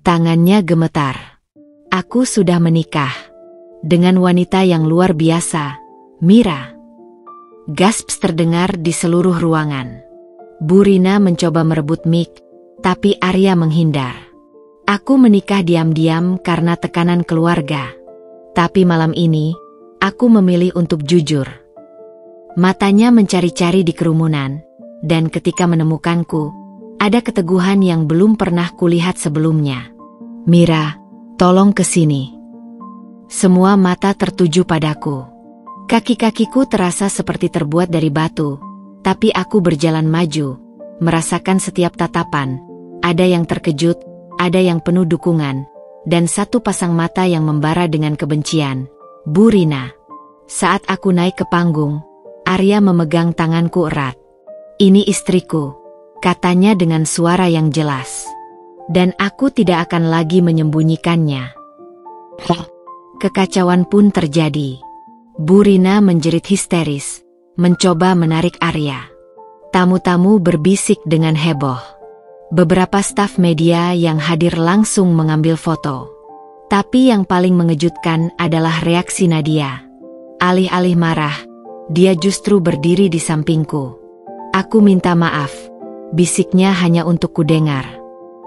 Tangannya gemetar. Aku sudah menikah. Dengan wanita yang luar biasa, Mira. Gasps terdengar di seluruh ruangan. Bu Rina mencoba merebut mic, tapi Arya menghindar. Aku menikah diam-diam karena tekanan keluarga. Tapi malam ini, aku memilih untuk jujur. Matanya mencari-cari di kerumunan, dan ketika menemukanku, Ada keteguhan yang belum pernah kulihat sebelumnya. "Mira, tolong kesini." Semua mata tertuju padaku. Kaki-kakiku terasa seperti terbuat dari batu, tapi aku berjalan maju, merasakan setiap tatapan. Ada yang terkejut, ada yang penuh dukungan, dan satu pasang mata yang membara dengan kebencian. "Bu Rina." Saat aku naik ke panggung, Arya memegang tanganku erat. "Ini istriku," katanya dengan suara yang jelas. Dan aku tidak akan lagi menyembunyikannya. Kekacauan pun terjadi. Bu Rina menjerit histeris, mencoba menarik Arya. Tamu-tamu berbisik dengan heboh. Beberapa staf media yang hadir langsung mengambil foto. Tapi yang paling mengejutkan adalah reaksi Nadia. Alih-alih marah, dia justru berdiri di sampingku. "Aku minta maaf," bisiknya hanya untuk kudengar.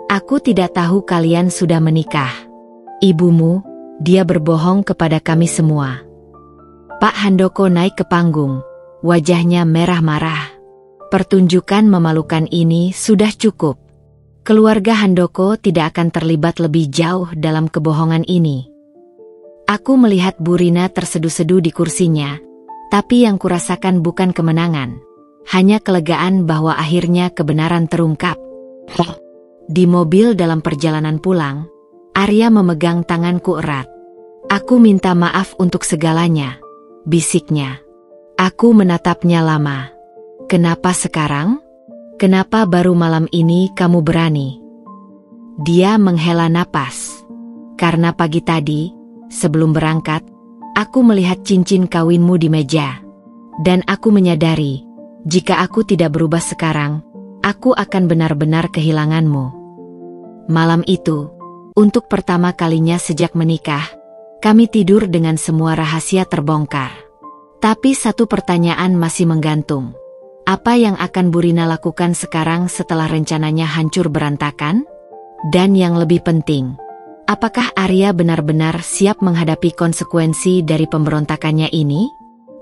"Aku tidak tahu kalian sudah menikah. Ibumu, dia berbohong kepada kami semua." Pak Handoko naik ke panggung, wajahnya merah marah. Pertunjukan memalukan ini sudah cukup. Keluarga Handoko tidak akan terlibat lebih jauh dalam kebohongan ini. Aku melihat Bu Rina terseduh-seduh di kursinya, tapi yang kurasakan bukan kemenangan, hanya kelegaan bahwa akhirnya kebenaran terungkap. Di mobil dalam perjalanan pulang, Arya memegang tanganku erat. "Aku minta maaf untuk segalanya," bisiknya. Aku menatapnya lama. "Kenapa sekarang? Kenapa baru malam ini kamu berani?" Dia menghela napas. "Karena pagi tadi, sebelum berangkat, aku melihat cincin kawinmu di meja. Dan aku menyadari, jika aku tidak berubah sekarang, aku akan benar-benar kehilanganmu." Malam itu, untuk pertama kalinya sejak menikah, kami tidur dengan semua rahasia terbongkar. Tapi satu pertanyaan masih menggantung. Apa yang akan Bu Rina lakukan sekarang setelah rencananya hancur berantakan? Dan yang lebih penting, apakah Arya benar-benar siap menghadapi konsekuensi dari pemberontakannya ini?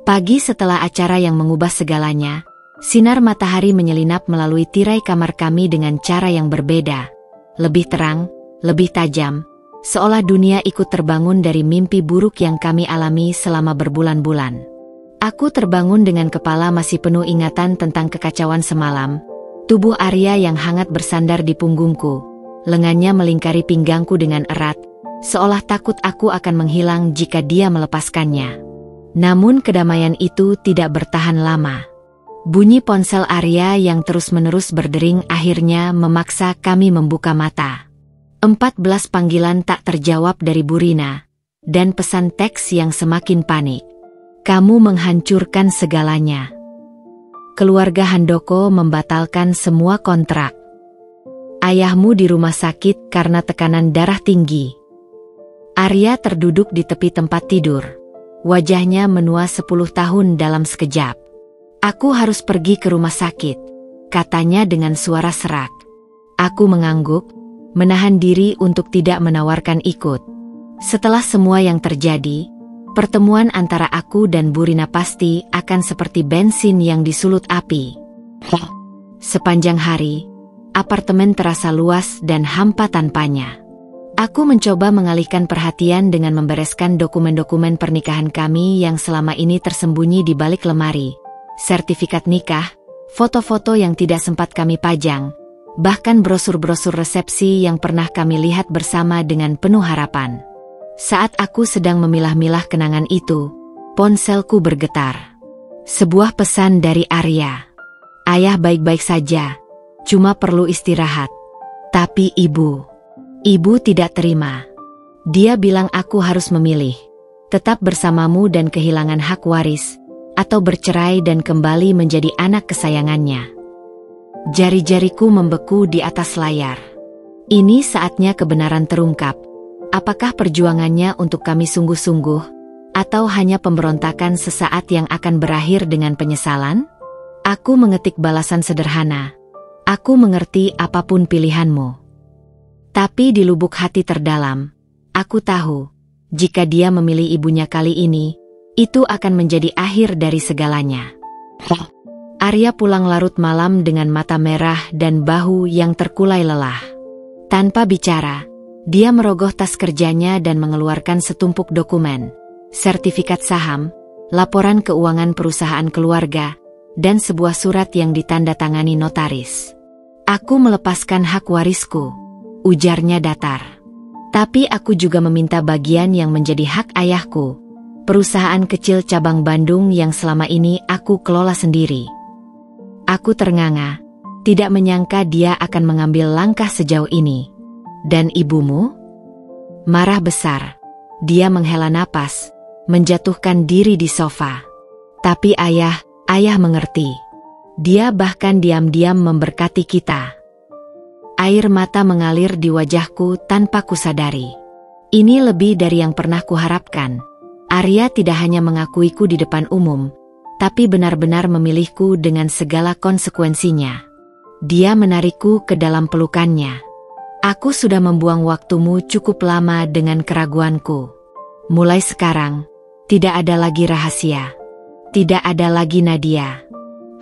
Pagi setelah acara yang mengubah segalanya, sinar matahari menyelinap melalui tirai kamar kami dengan cara yang berbeda. Lebih terang, lebih tajam, seolah dunia ikut terbangun dari mimpi buruk yang kami alami selama berbulan-bulan. Aku terbangun dengan kepala masih penuh ingatan tentang kekacauan semalam. Tubuh Arya yang hangat bersandar di punggungku, lengannya melingkari pinggangku dengan erat, seolah takut aku akan menghilang jika dia melepaskannya. Namun kedamaian itu tidak bertahan lama. Bunyi ponsel Arya yang terus-menerus berdering akhirnya memaksa kami membuka mata. 14 panggilan tak terjawab dari Bu Rina, dan pesan teks yang semakin panik. "Kamu menghancurkan segalanya. Keluarga Handoko membatalkan semua kontrak. Ayahmu di rumah sakit karena tekanan darah tinggi." Arya terduduk di tepi tempat tidur. Wajahnya menua 10 tahun dalam sekejap. "Aku harus pergi ke rumah sakit," katanya dengan suara serak. Aku mengangguk, menahan diri untuk tidak menawarkan ikut. Setelah semua yang terjadi, pertemuan antara aku dan Bu Rina pasti akan seperti bensin yang disulut api. Sepanjang hari, apartemen terasa luas dan hampa tanpanya. Aku mencoba mengalihkan perhatian dengan membereskan dokumen-dokumen pernikahan kami yang selama ini tersembunyi di balik lemari. Sertifikat nikah, foto-foto yang tidak sempat kami pajang, bahkan brosur-brosur resepsi yang pernah kami lihat bersama dengan penuh harapan. Saat aku sedang memilah-milah kenangan itu, ponselku bergetar. Sebuah pesan dari Arya. "Ayah baik-baik saja, cuma perlu istirahat." Tapi ibu tidak terima. Dia bilang aku harus memilih, tetap bersamamu dan kehilangan hak waris, atau bercerai dan kembali menjadi anak kesayangannya. Jari-jariku membeku di atas layar. Ini saatnya kebenaran terungkap. Apakah perjuangannya untuk kami sungguh-sungguh, atau hanya pemberontakan sesaat yang akan berakhir dengan penyesalan? Aku mengetik balasan sederhana. "Aku mengerti apapun pilihanmu." Tapi di lubuk hati terdalam, aku tahu, jika dia memilih ibunya kali ini, itu akan menjadi akhir dari segalanya. Arya pulang larut malam dengan mata merah dan bahu yang terkulai lelah. Tanpa bicara, dia merogoh tas kerjanya dan mengeluarkan setumpuk dokumen, sertifikat saham, laporan keuangan perusahaan keluarga, dan sebuah surat yang ditandatangani notaris. "Aku melepaskan hak warisku," ujarnya datar. "Tapi aku juga meminta bagian yang menjadi hak ayahku, perusahaan kecil cabang Bandung yang selama ini aku kelola sendiri." Aku ternganga, tidak menyangka dia akan mengambil langkah sejauh ini. "Dan ibumu?" Marah besar, dia menghela napas, menjatuhkan diri di sofa. "Tapi ayah mengerti. Dia bahkan diam-diam memberkati kita." Air mata mengalir di wajahku tanpa kusadari. Ini lebih dari yang pernah kuharapkan. Arya tidak hanya mengakuiku di depan umum, tapi benar-benar memilihku dengan segala konsekuensinya. Dia menarikku ke dalam pelukannya. "Aku sudah membuang waktumu cukup lama dengan keraguanku. Mulai sekarang, tidak ada lagi rahasia. Tidak ada lagi Nadia.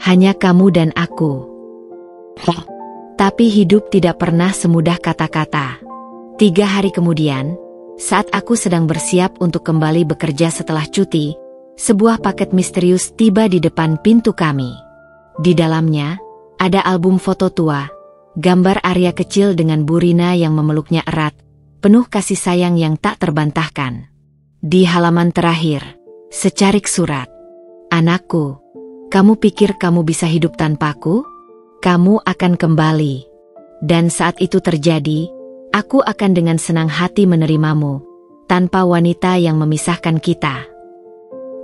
Hanya kamu dan aku." Tapi hidup tidak pernah semudah kata-kata. 3 hari kemudian, saat aku sedang bersiap untuk kembali bekerja setelah cuti, sebuah paket misterius tiba di depan pintu kami. Di dalamnya, ada album foto tua, gambar Arya kecil dengan Bu Rina yang memeluknya erat, penuh kasih sayang yang tak terbantahkan. Di halaman terakhir, secarik surat. "Anakku, kamu pikir kamu bisa hidup tanpaku? Kamu akan kembali. Dan saat itu terjadi, aku akan dengan senang hati menerimamu, tanpa wanita yang memisahkan kita."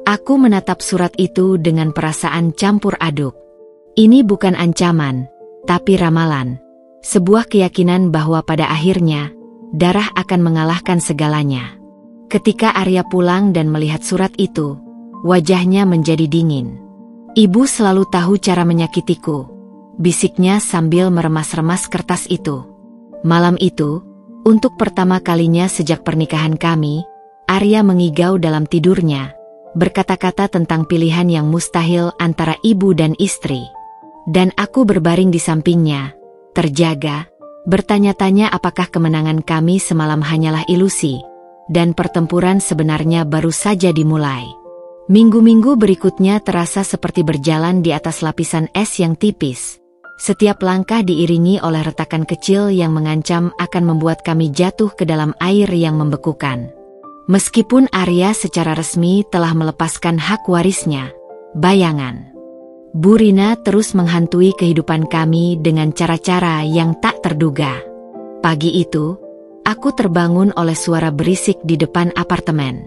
Aku menatap surat itu dengan perasaan campur aduk. Ini bukan ancaman, tapi ramalan. Sebuah keyakinan bahwa pada akhirnya, darah akan mengalahkan segalanya. Ketika Arya pulang dan melihat surat itu, wajahnya menjadi dingin. "Ibu selalu tahu cara menyakitiku," bisiknya sambil meremas-remas kertas itu. Malam itu, untuk pertama kalinya sejak pernikahan kami, Arya mengigau dalam tidurnya, berkata-kata tentang pilihan yang mustahil antara ibu dan istri. Dan aku berbaring di sampingnya, terjaga, bertanya-tanya apakah kemenangan kami semalam hanyalah ilusi, dan pertempuran sebenarnya baru saja dimulai. Minggu-minggu berikutnya terasa seperti berjalan di atas lapisan es yang tipis. Setiap langkah diiringi oleh retakan kecil yang mengancam akan membuat kami jatuh ke dalam air yang membekukan. Meskipun Arya secara resmi telah melepaskan hak warisnya, bayangan Bu Rina terus menghantui kehidupan kami dengan cara-cara yang tak terduga. Pagi itu, aku terbangun oleh suara berisik di depan apartemen.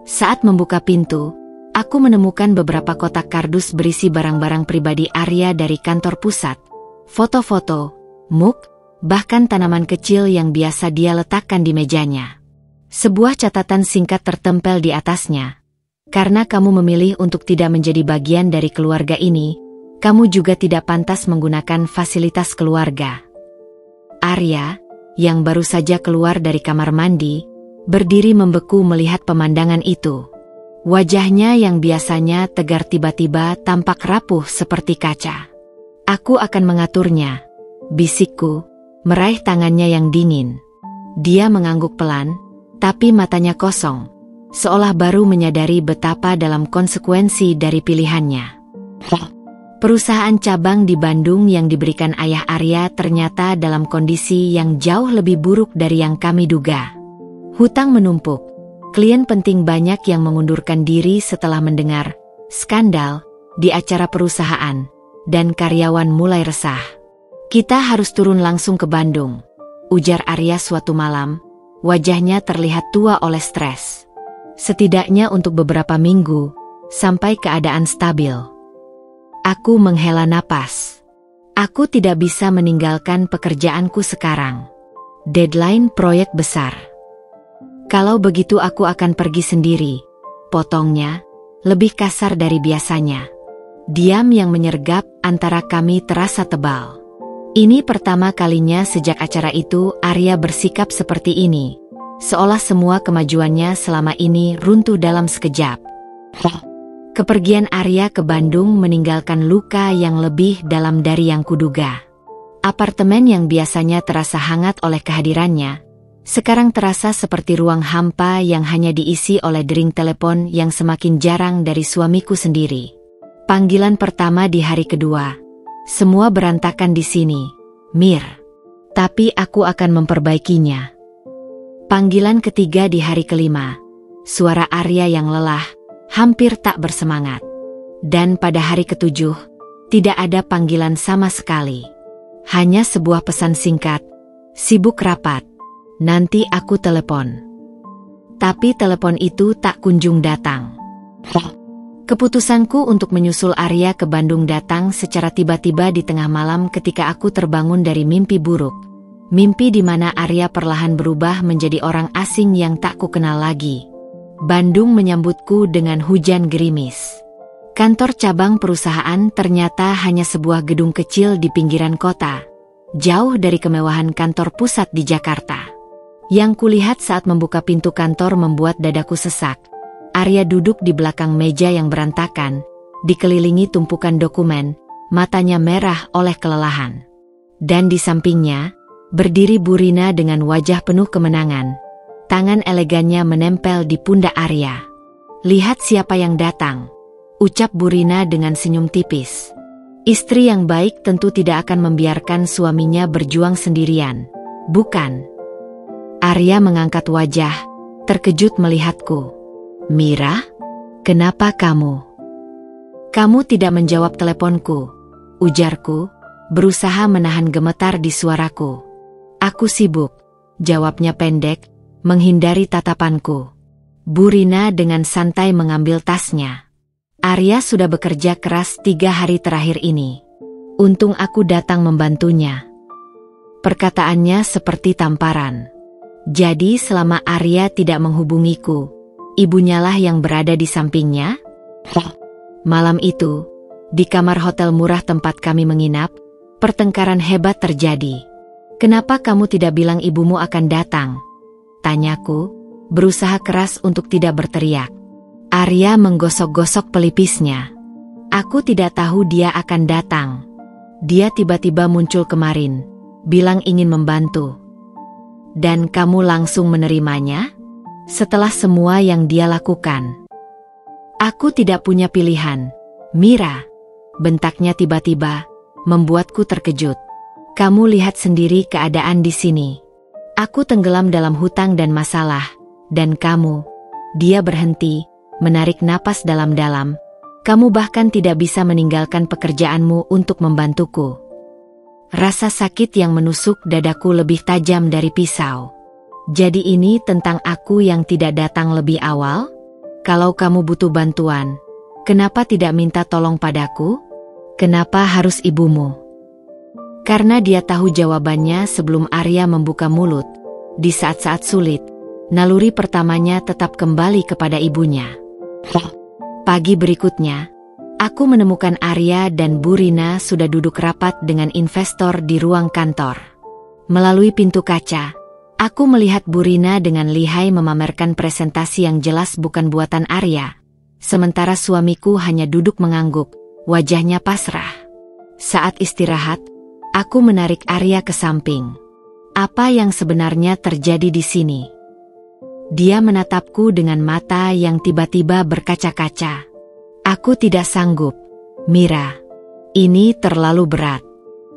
Saat membuka pintu, aku menemukan beberapa kotak kardus berisi barang-barang pribadi Arya dari kantor pusat, foto-foto, mug, bahkan tanaman kecil yang biasa dia letakkan di mejanya. Sebuah catatan singkat tertempel di atasnya. "Karena kamu memilih untuk tidak menjadi bagian dari keluarga ini, kamu juga tidak pantas menggunakan fasilitas keluarga." Arya, yang baru saja keluar dari kamar mandi, berdiri membeku melihat pemandangan itu. Wajahnya yang biasanya tegar tiba-tiba tampak rapuh seperti kaca. "Aku akan mengaturnya," bisikku, meraih tangannya yang dingin. Dia mengangguk pelan, tapi matanya kosong, seolah baru menyadari betapa dalam konsekuensi dari pilihannya. Perusahaan cabang di Bandung yang diberikan ayah Arya ternyata dalam kondisi yang jauh lebih buruk dari yang kami duga. Hutang menumpuk, klien penting banyak yang mengundurkan diri setelah mendengar skandal di acara perusahaan, dan karyawan mulai resah. "Kita harus turun langsung ke Bandung," ujar Arya suatu malam. Wajahnya terlihat tua oleh stres. "Setidaknya untuk beberapa minggu, sampai keadaan stabil." Aku menghela napas. Aku tidak bisa meninggalkan pekerjaanku sekarang. Deadline proyek besar. "Kalau begitu aku akan pergi sendiri," potongnya, lebih kasar dari biasanya. Diam yang menyergap antara kami terasa tebal. Ini pertama kalinya sejak acara itu Arya bersikap seperti ini, seolah semua kemajuannya selama ini runtuh dalam sekejap. Kepergian Arya ke Bandung meninggalkan luka yang lebih dalam dari yang kuduga. Apartemen yang biasanya terasa hangat oleh kehadirannya, sekarang terasa seperti ruang hampa yang hanya diisi oleh dering telepon yang semakin jarang dari suamiku sendiri. Panggilan pertama di hari kedua. Semua berantakan di sini, Mir. Tapi aku akan memperbaikinya. Panggilan ketiga di hari kelima. Suara Arya yang lelah, hampir tak bersemangat. Dan pada hari ketujuh, tidak ada panggilan sama sekali. Hanya sebuah pesan singkat, "Sibuk rapat, nanti aku telepon." Tapi telepon itu tak kunjung datang. Keputusanku untuk menyusul Arya ke Bandung datang secara tiba-tiba di tengah malam ketika aku terbangun dari mimpi buruk. Mimpi di mana Arya perlahan berubah menjadi orang asing yang tak kukenal lagi. Bandung menyambutku dengan hujan gerimis. Kantor cabang perusahaan ternyata hanya sebuah gedung kecil di pinggiran kota, jauh dari kemewahan kantor pusat di Jakarta. Yang kulihat saat membuka pintu kantor membuat dadaku sesak. Arya duduk di belakang meja yang berantakan, dikelilingi tumpukan dokumen, matanya merah oleh kelelahan. Dan di sampingnya, berdiri Burina dengan wajah penuh kemenangan. Tangan elegannya menempel di pundak Arya. "Lihat siapa yang datang," ucap Burina dengan senyum tipis. Istri yang baik tentu tidak akan membiarkan suaminya berjuang sendirian, bukan? Arya mengangkat wajah, terkejut melihatku. "Mira, kenapa kamu?" "Kamu tidak menjawab teleponku," ujarku, berusaha menahan gemetar di suaraku. "Aku sibuk," jawabnya pendek, menghindari tatapanku. Burina dengan santai mengambil tasnya. "Arya sudah bekerja keras 3 hari terakhir ini. Untung aku datang membantunya." Perkataannya seperti tamparan. Jadi selama Arya tidak menghubungiku, ibunyalah yang berada di sampingnya? Malam itu, di kamar hotel murah tempat kami menginap, pertengkaran hebat terjadi. "Kenapa kamu tidak bilang ibumu akan datang?" tanyaku, berusaha keras untuk tidak berteriak. Arya menggosok-gosok pelipisnya. "Aku tidak tahu dia akan datang. Dia tiba-tiba muncul kemarin, bilang ingin membantu." "Dan kamu langsung menerimanya? Setelah semua yang dia lakukan?" "Aku tidak punya pilihan, Mira," bentaknya tiba-tiba, membuatku terkejut. "Kamu lihat sendiri keadaan di sini. Aku tenggelam dalam hutang dan masalah, dan kamu..." Dia berhenti, menarik napas dalam-dalam. "Kamu bahkan tidak bisa meninggalkan pekerjaanmu untuk membantuku." Rasa sakit yang menusuk dadaku lebih tajam dari pisau. "Jadi ini tentang aku yang tidak datang lebih awal? Kalau kamu butuh bantuan, kenapa tidak minta tolong padaku? Kenapa harus ibumu?" Karena dia tahu jawabannya sebelum Arya membuka mulut. Di saat-saat sulit, naluri pertamanya tetap kembali kepada ibunya. Pagi berikutnya, aku menemukan Arya dan Burina sudah duduk rapat dengan investor di ruang kantor. Melalui pintu kaca, aku melihat Burina dengan lihai memamerkan presentasi yang jelas bukan buatan Arya. Sementara suamiku hanya duduk mengangguk, wajahnya pasrah. Saat istirahat, aku menarik Arya ke samping. "Apa yang sebenarnya terjadi di sini?" Dia menatapku dengan mata yang tiba-tiba berkaca-kaca. "Aku tidak sanggup, Mira. Ini terlalu berat."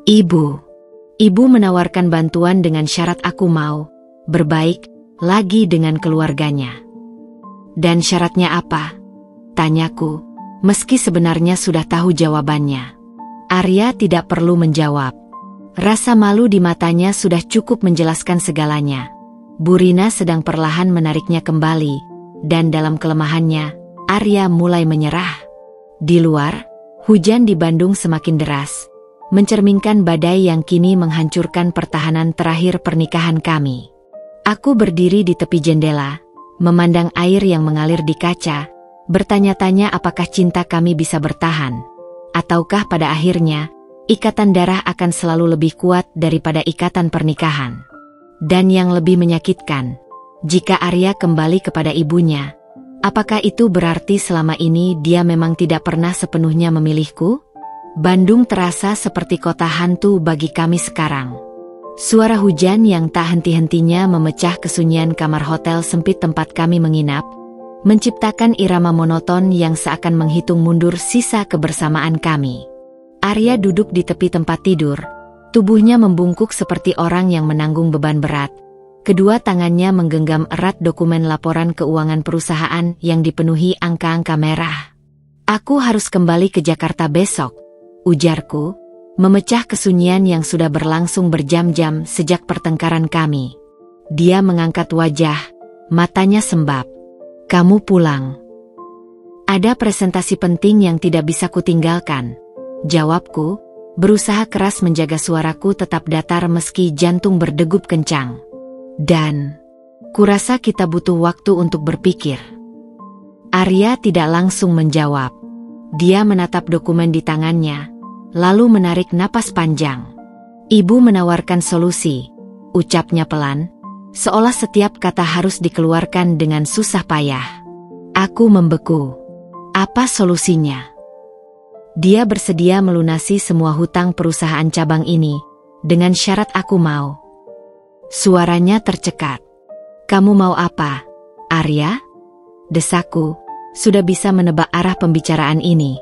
Ibu menawarkan bantuan dengan syarat aku mau berbaik lagi dengan keluarganya." "Dan syaratnya apa?" tanyaku, meski sebenarnya sudah tahu jawabannya. Arya tidak perlu menjawab. Rasa malu di matanya sudah cukup menjelaskan segalanya. Burina sedang perlahan menariknya kembali, dan dalam kelemahannya, Arya mulai menyerah. Di luar, hujan di Bandung semakin deras, mencerminkan badai yang kini menghancurkan pertahanan terakhir pernikahan kami. Aku berdiri di tepi jendela, memandang air yang mengalir di kaca, bertanya-tanya apakah cinta kami bisa bertahan, ataukah pada akhirnya, ikatan darah akan selalu lebih kuat daripada ikatan pernikahan. Dan yang lebih menyakitkan, jika Arya kembali kepada ibunya, Apakah itu berarti selama ini dia memang tidak pernah sepenuhnya memilihku? Bandung terasa seperti kota hantu bagi kami sekarang. Suara hujan yang tak henti-hentinya memecah kesunyian kamar hotel sempit tempat kami menginap, menciptakan irama monoton yang seakan menghitung mundur sisa kebersamaan kami. Arya duduk di tepi tempat tidur, tubuhnya membungkuk seperti orang yang menanggung beban berat. Kedua tangannya menggenggam erat dokumen laporan keuangan perusahaan yang dipenuhi angka-angka merah. "Aku harus kembali ke Jakarta besok," ujarku, memecah kesunyian yang sudah berlangsung berjam-jam sejak pertengkaran kami. Dia mengangkat wajah, matanya sembab. "Kamu pulang. Ada presentasi penting yang tidak bisa kutinggalkan," jawabku, berusaha keras menjaga suaraku tetap datar meski jantung berdegup kencang. "Dan kurasa kita butuh waktu untuk berpikir." Arya tidak langsung menjawab. Dia menatap dokumen di tangannya, lalu menarik napas panjang. "Ibu menawarkan solusi," ucapnya pelan, seolah setiap kata harus dikeluarkan dengan susah payah. Aku membeku. "Apa solusinya?" "Dia bersedia melunasi semua hutang perusahaan cabang ini, dengan syarat aku mau." Suaranya tercekat. "Kamu mau apa, Arya?" Desaku, sudah bisa menebak arah pembicaraan ini.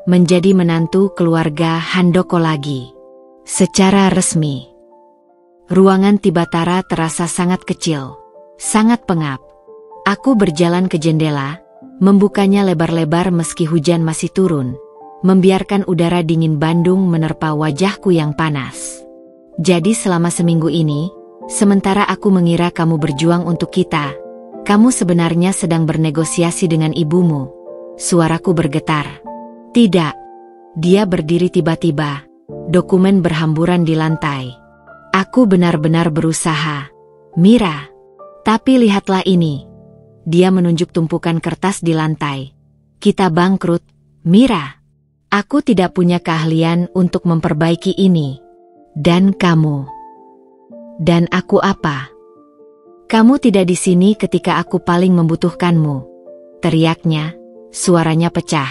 Menjadi menantu keluarga Handoko lagi. Secara resmi. Ruangan Tibatara terasa sangat kecil, sangat pengap. Aku berjalan ke jendela, membukanya lebar-lebar meski hujan masih turun, membiarkan udara dingin Bandung menerpa wajahku yang panas. "Jadi selama seminggu ini, sementara aku mengira kamu berjuang untuk kita, kamu sebenarnya sedang bernegosiasi dengan ibumu." Suaraku bergetar. "Tidak." Dia berdiri tiba-tiba, dokumen berhamburan di lantai. "Aku benar-benar berusaha, Mira. Tapi lihatlah ini." Dia menunjuk tumpukan kertas di lantai. "Kita bangkrut, Mira. Aku tidak punya keahlian untuk memperbaiki ini. Dan kamu. Dan aku apa? Kamu tidak di sini ketika aku paling membutuhkanmu." Teriaknya, suaranya pecah.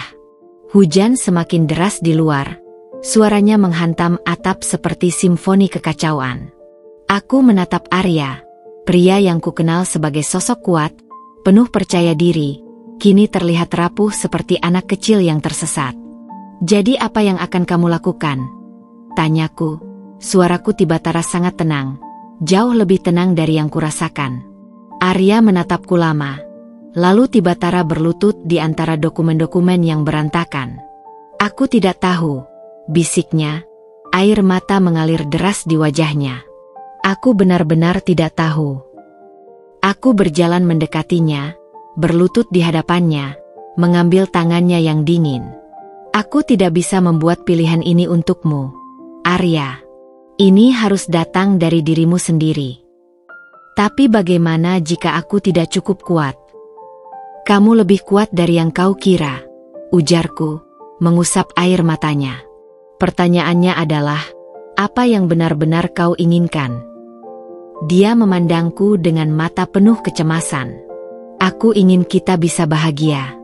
Hujan semakin deras di luar, suaranya menghantam atap seperti simfoni kekacauan. Aku menatap Arya, pria yang kukenal sebagai sosok kuat, penuh percaya diri, kini terlihat rapuh seperti anak kecil yang tersesat. "Jadi apa yang akan kamu lakukan?" tanyaku, suaraku tiba-tiba sangat tenang. Jauh lebih tenang dari yang kurasakan. Arya menatapku lama, lalu tiba-tiba berlutut di antara dokumen-dokumen yang berantakan. "Aku tidak tahu," bisiknya, air mata mengalir deras di wajahnya. "Aku benar-benar tidak tahu." Aku berjalan mendekatinya, berlutut di hadapannya, mengambil tangannya yang dingin. "Aku tidak bisa membuat pilihan ini untukmu, Arya. Ini harus datang dari dirimu sendiri." "Tapi bagaimana jika aku tidak cukup kuat?" "Kamu lebih kuat dari yang kau kira," ujarku, mengusap air matanya. "Pertanyaannya adalah, apa yang benar-benar kau inginkan?" Dia memandangku dengan mata penuh kecemasan. "Aku ingin kita bisa bahagia.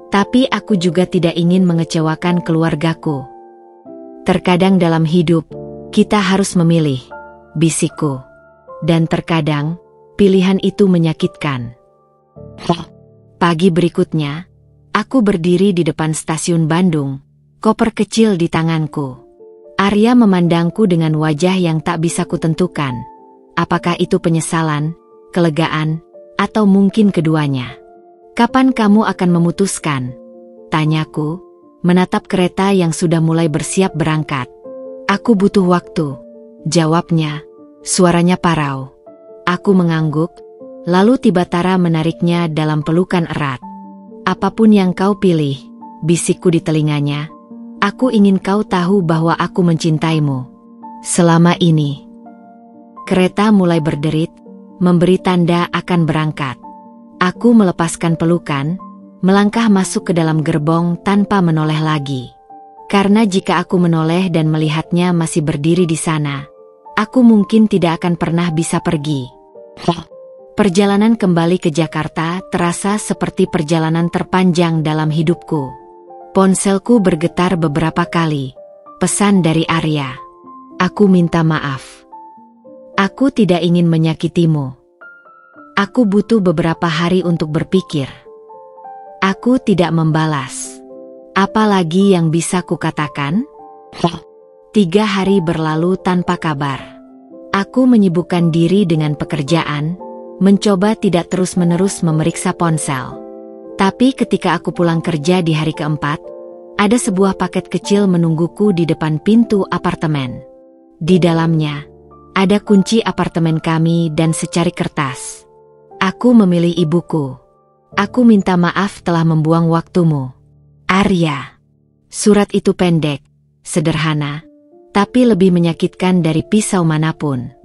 Tapi aku juga tidak ingin mengecewakan keluargaku. Terkadang dalam hidup, kita harus memilih," bisikku. "Dan terkadang, pilihan itu menyakitkan." Pagi berikutnya, aku berdiri di depan stasiun Bandung, koper kecil di tanganku. Arya memandangku dengan wajah yang tak bisa kutentukan. Apakah itu penyesalan, kelegaan, atau mungkin keduanya? "Kapan kamu akan memutuskan?" tanyaku, menatap kereta yang sudah mulai bersiap berangkat. "Aku butuh waktu," jawabnya, suaranya parau. Aku mengangguk, lalu tiba-tiba menariknya dalam pelukan erat. "Apapun yang kau pilih," bisikku di telinganya, "aku ingin kau tahu bahwa aku mencintaimu. Selama ini." Kereta mulai berderit, memberi tanda akan berangkat. Aku melepaskan pelukan, melangkah masuk ke dalam gerbong tanpa menoleh lagi. Karena jika aku menoleh dan melihatnya masih berdiri di sana, aku mungkin tidak akan pernah bisa pergi. Perjalanan kembali ke Jakarta terasa seperti perjalanan terpanjang dalam hidupku. Ponselku bergetar beberapa kali. Pesan dari Arya. Aku minta maaf. Aku tidak ingin menyakitimu. Aku butuh beberapa hari untuk berpikir. Aku tidak membalas. Apalagi yang bisa kukatakan? 3 hari berlalu tanpa kabar. Aku menyibukkan diri dengan pekerjaan, mencoba tidak terus-menerus memeriksa ponsel. Tapi ketika aku pulang kerja di hari keempat, ada sebuah paket kecil menungguku di depan pintu apartemen. Di dalamnya, ada kunci apartemen kami dan secari kertas. Aku memilih ibuku. Aku minta maaf telah membuang waktumu. Arya. Surat itu pendek, sederhana, tapi lebih menyakitkan dari pisau manapun.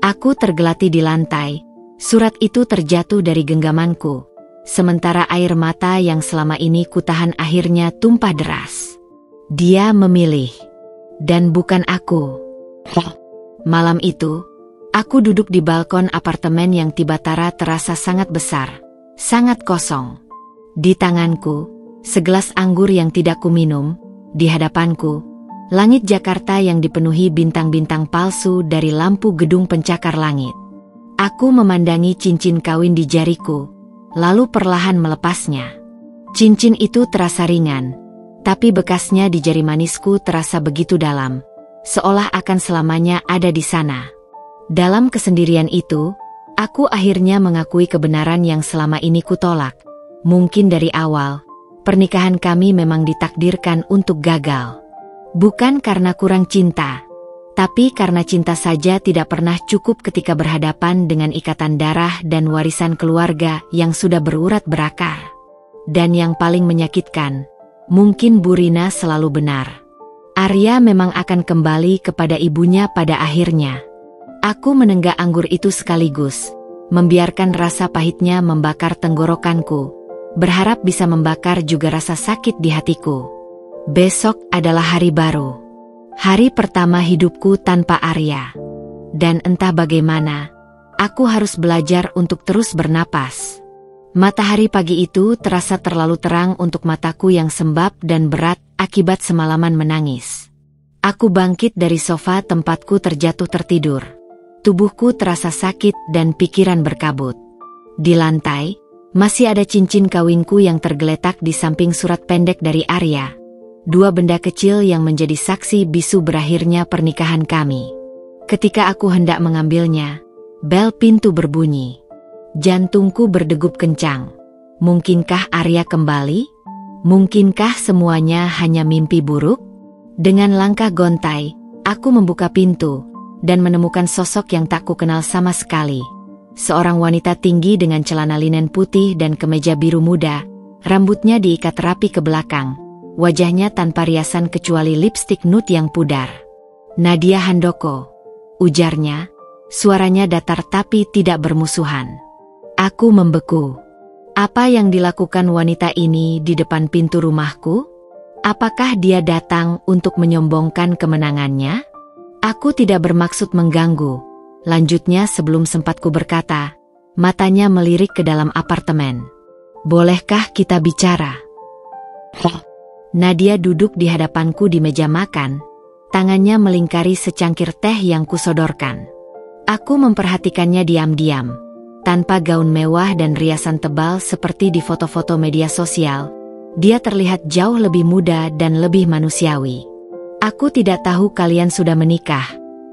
Aku tergelati di lantai, surat itu terjatuh dari genggamanku, sementara air mata yang selama ini kutahan akhirnya tumpah deras. Dia memilih, dan bukan aku. Malam itu, aku duduk di balkon apartemen yang tiba-tiba terasa sangat besar, sangat kosong. Di tanganku, segelas anggur yang tidak kuminum, di hadapanku, langit Jakarta yang dipenuhi bintang-bintang palsu dari lampu gedung pencakar langit. Aku memandangi cincin kawin di jariku, lalu perlahan melepasnya. Cincin itu terasa ringan, tapi bekasnya di jari manisku terasa begitu dalam, seolah akan selamanya ada di sana. Dalam kesendirian itu, aku akhirnya mengakui kebenaran yang selama ini kutolak. Mungkin dari awal, pernikahan kami memang ditakdirkan untuk gagal. Bukan karena kurang cinta, tapi karena cinta saja tidak pernah cukup ketika berhadapan dengan ikatan darah dan warisan keluarga yang sudah berurat berakar. Dan yang paling menyakitkan, mungkin Bu Rina selalu benar. Arya memang akan kembali kepada ibunya pada akhirnya. Aku menenggak anggur itu sekaligus, membiarkan rasa pahitnya membakar tenggorokanku, berharap bisa membakar juga rasa sakit di hatiku. Besok adalah hari baru. Hari pertama hidupku tanpa Arya. Dan entah bagaimana, aku harus belajar untuk terus bernapas. Matahari pagi itu terasa terlalu terang untuk mataku yang sembab dan berat akibat semalaman menangis. Aku bangkit dari sofa tempatku terjatuh tertidur. Tubuhku terasa sakit dan pikiran berkabut. Di lantai, masih ada cincin kawinku yang tergeletak di samping surat pendek dari Arya. 2 benda kecil yang menjadi saksi bisu berakhirnya pernikahan kami. Ketika aku hendak mengambilnya, bel pintu berbunyi. Jantungku berdegup kencang. Mungkinkah Arya kembali? Mungkinkah semuanya hanya mimpi buruk? Dengan langkah gontai, aku membuka pintu dan menemukan sosok yang tak kukenal sama sekali. Seorang wanita tinggi dengan celana linen putih dan kemeja biru muda, rambutnya diikat rapi ke belakang. Wajahnya tanpa riasan kecuali lipstik nude yang pudar. Nadia Handoko, ujarnya, suaranya datar tapi tidak bermusuhan. Aku membeku. Apa yang dilakukan wanita ini di depan pintu rumahku? Apakah dia datang untuk menyombongkan kemenangannya? Aku tidak bermaksud mengganggu, lanjutnya sebelum sempat ku berkata, matanya melirik ke dalam apartemen. Bolehkah kita bicara? Nadia duduk di hadapanku di meja makan, tangannya melingkari secangkir teh yang kusodorkan. Aku memperhatikannya diam-diam, tanpa gaun mewah dan riasan tebal seperti di foto-foto media sosial. Dia terlihat jauh lebih muda dan lebih manusiawi. Aku tidak tahu kalian sudah menikah,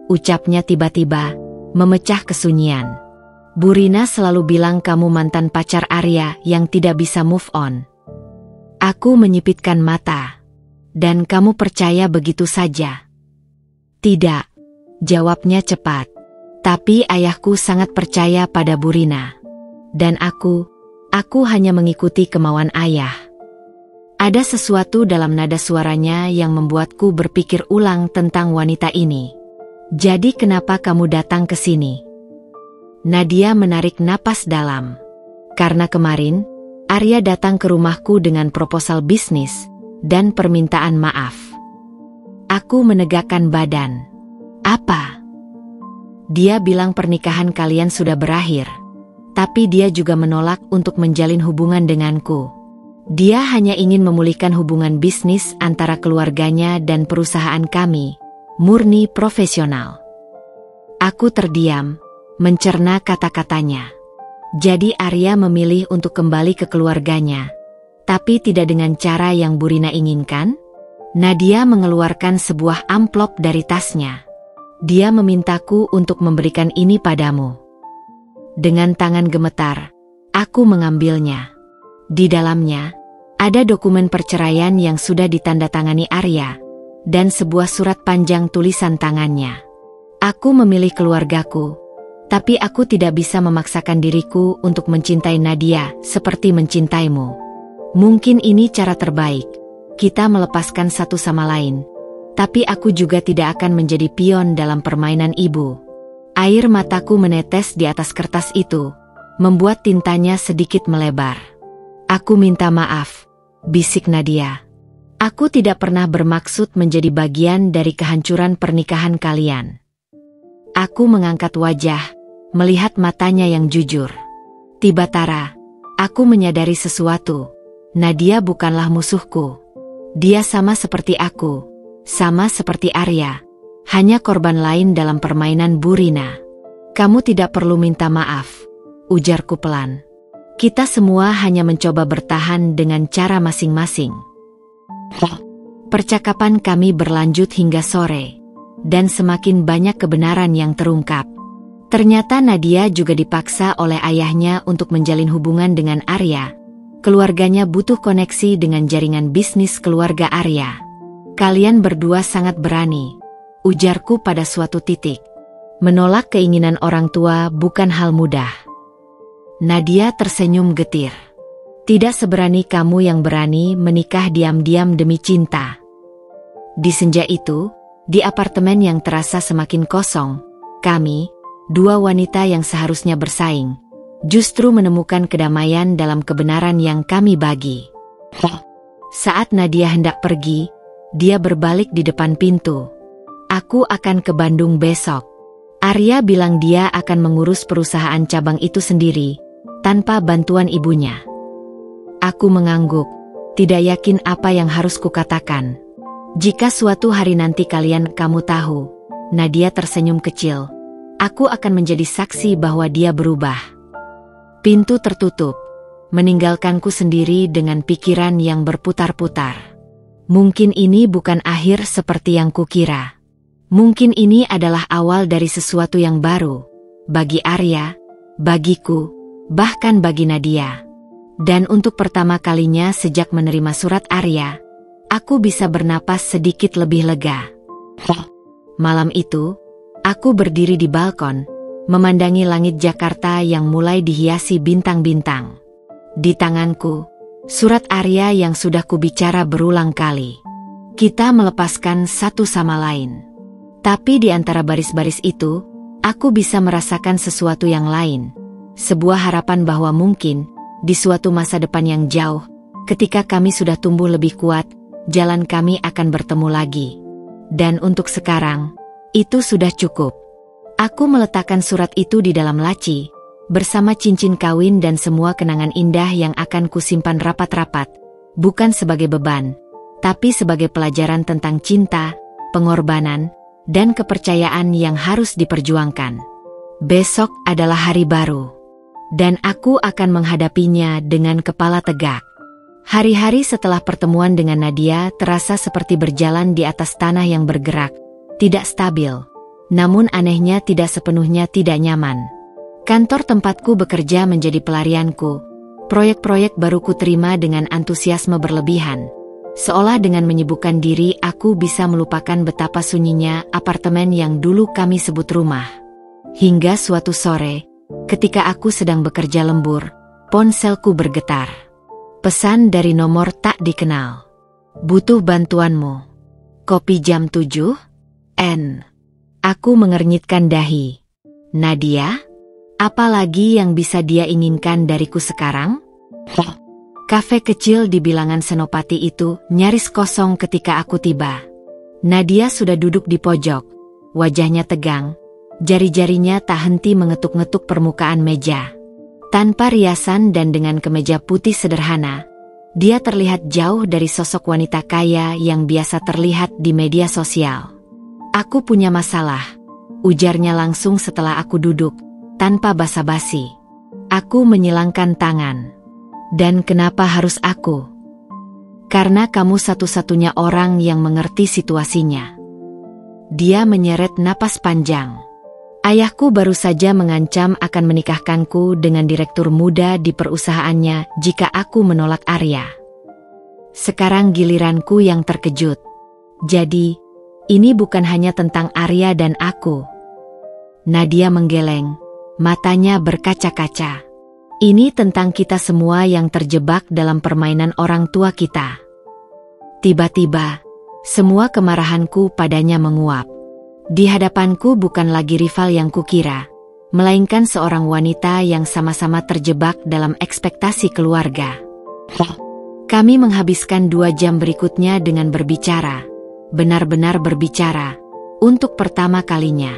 ucapnya tiba-tiba, memecah kesunyian. Bu Rina selalu bilang kamu mantan pacar Arya yang tidak bisa move on. Aku menyipitkan mata. Dan kamu percaya begitu saja? Tidak, jawabnya cepat. Tapi ayahku sangat percaya pada Bu Rina. Dan aku hanya mengikuti kemauan ayah. Ada sesuatu dalam nada suaranya yang membuatku berpikir ulang tentang wanita ini. Jadi kenapa kamu datang ke sini? Nadia menarik napas dalam. Karena kemarin, Arya datang ke rumahku dengan proposal bisnis dan permintaan maaf. Aku menegakkan badan. Apa? Dia bilang pernikahan kalian sudah berakhir. tapi dia juga menolak untuk menjalin hubungan denganku. Dia hanya ingin memulihkan hubungan bisnis antara keluarganya dan perusahaan kami, murni profesional. Aku terdiam, mencerna kata-katanya. Jadi Arya memilih untuk kembali ke keluarganya, tapi tidak dengan cara yang Bu Rina inginkan? Nadia mengeluarkan sebuah amplop dari tasnya. Dia memintaku untuk memberikan ini padamu. Dengan tangan gemetar, aku mengambilnya. Di dalamnya, ada dokumen perceraian yang sudah ditandatangani Arya, dan sebuah surat panjang tulisan tangannya. Aku memilih keluargaku, tapi aku tidak bisa memaksakan diriku untuk mencintai Nadia seperti mencintaimu. Mungkin ini cara terbaik, kita melepaskan satu sama lain, tapi aku juga tidak akan menjadi pion dalam permainan ibu. Air mataku menetes di atas kertas itu, membuat tintanya sedikit melebar. Aku minta maaf, bisik Nadia. Aku tidak pernah bermaksud menjadi bagian dari kehancuran pernikahan kalian. Aku mengangkat wajah, melihat matanya yang jujur. Tiba-tiba, aku menyadari sesuatu. Nadia bukanlah musuhku. Dia sama seperti aku, sama seperti Arya. Hanya korban lain dalam permainan Bu Rina. Kamu tidak perlu minta maaf, ujarku pelan. Kita semua hanya mencoba bertahan dengan cara masing-masing. Percakapan kami berlanjut hingga sore, dan semakin banyak kebenaran yang terungkap. Ternyata Nadia juga dipaksa oleh ayahnya untuk menjalin hubungan dengan Arya. Keluarganya butuh koneksi dengan jaringan bisnis keluarga Arya. Kalian berdua sangat berani, ujarku pada suatu titik. Menolak keinginan orang tua bukan hal mudah. Nadia tersenyum getir. Tidak seberani kamu yang berani menikah diam-diam demi cinta. Di senja itu, di apartemen yang terasa semakin kosong, kami, dua wanita yang seharusnya bersaing, justru menemukan kedamaian dalam kebenaran yang kami bagi. Saat Nadia hendak pergi, dia berbalik di depan pintu. Aku akan ke Bandung besok. Arya bilang dia akan mengurus perusahaan cabang itu sendiri, tanpa bantuan ibunya. Aku mengangguk, tidak yakin apa yang harus kukatakan. Jika suatu hari nanti kamu tahu, Nadia tersenyum kecil, aku akan menjadi saksi bahwa dia berubah. Pintu tertutup, meninggalkanku sendiri dengan pikiran yang berputar-putar. Mungkin ini bukan akhir seperti yang kukira. Mungkin ini adalah awal dari sesuatu yang baru, bagi Arya, bagiku, bahkan bagi Nadia. Dan untuk pertama kalinya sejak menerima surat Arya, aku bisa bernapas sedikit lebih lega. Malam itu, aku berdiri di balkon, memandangi langit Jakarta yang mulai dihiasi bintang-bintang. Di tanganku, surat Arya yang sudah kubicara berulang kali. Kita melepaskan satu sama lain. Tapi di antara baris-baris itu, aku bisa merasakan sesuatu yang lain. Sebuah harapan bahwa mungkin, di suatu masa depan yang jauh, ketika kami sudah tumbuh lebih kuat, jalan kami akan bertemu lagi. Dan untuk sekarang, itu sudah cukup. Aku meletakkan surat itu di dalam laci, bersama cincin kawin dan semua kenangan indah yang akan kusimpan rapat-rapat, bukan sebagai beban, tapi sebagai pelajaran tentang cinta, pengorbanan, dan kepercayaan yang harus diperjuangkan. Besok adalah hari baru, dan aku akan menghadapinya dengan kepala tegak. Hari-hari setelah pertemuan dengan Nadia terasa seperti berjalan di atas tanah yang bergerak, tidak stabil, namun anehnya tidak sepenuhnya tidak nyaman. Kantor tempatku bekerja menjadi pelarianku. Proyek-proyek baru ku terima dengan antusiasme berlebihan. Seolah dengan menyibukkan diri aku bisa melupakan betapa sunyinya apartemen yang dulu kami sebut rumah. Hingga suatu sore, ketika aku sedang bekerja lembur, ponselku bergetar. Pesan dari nomor tak dikenal. Butuh bantuanmu. Kopi jam 7? N. Aku mengernyitkan dahi. Nadia? Apa lagi yang bisa dia inginkan dariku sekarang? Kafe kecil di bilangan Senopati itu nyaris kosong ketika aku tiba. Nadia sudah duduk di pojok, wajahnya tegang, jari-jarinya tak henti mengetuk-ngetuk permukaan meja. Tanpa riasan dan dengan kemeja putih sederhana, dia terlihat jauh dari sosok wanita kaya yang biasa terlihat di media sosial. "Aku punya masalah," ujarnya langsung setelah aku duduk, tanpa basa-basi. Aku menyilangkan tangan. "Dan kenapa harus aku?" "Karena kamu satu-satunya orang yang mengerti situasinya." Dia menyeret napas panjang. "Ayahku baru saja mengancam akan menikahkanku dengan direktur muda di perusahaannya jika aku menolak Arya. Sekarang giliranku yang terkejut. Jadi, ini bukan hanya tentang Arya dan aku." Nadia menggeleng, matanya berkaca-kaca. "Ini tentang kita semua yang terjebak dalam permainan orang tua kita." Tiba-tiba, semua kemarahanku padanya menguap. Di hadapanku bukan lagi rival yang kukira, melainkan seorang wanita yang sama-sama terjebak dalam ekspektasi keluarga. Kami menghabiskan 2 jam berikutnya dengan berbicara, benar-benar berbicara, untuk pertama kalinya.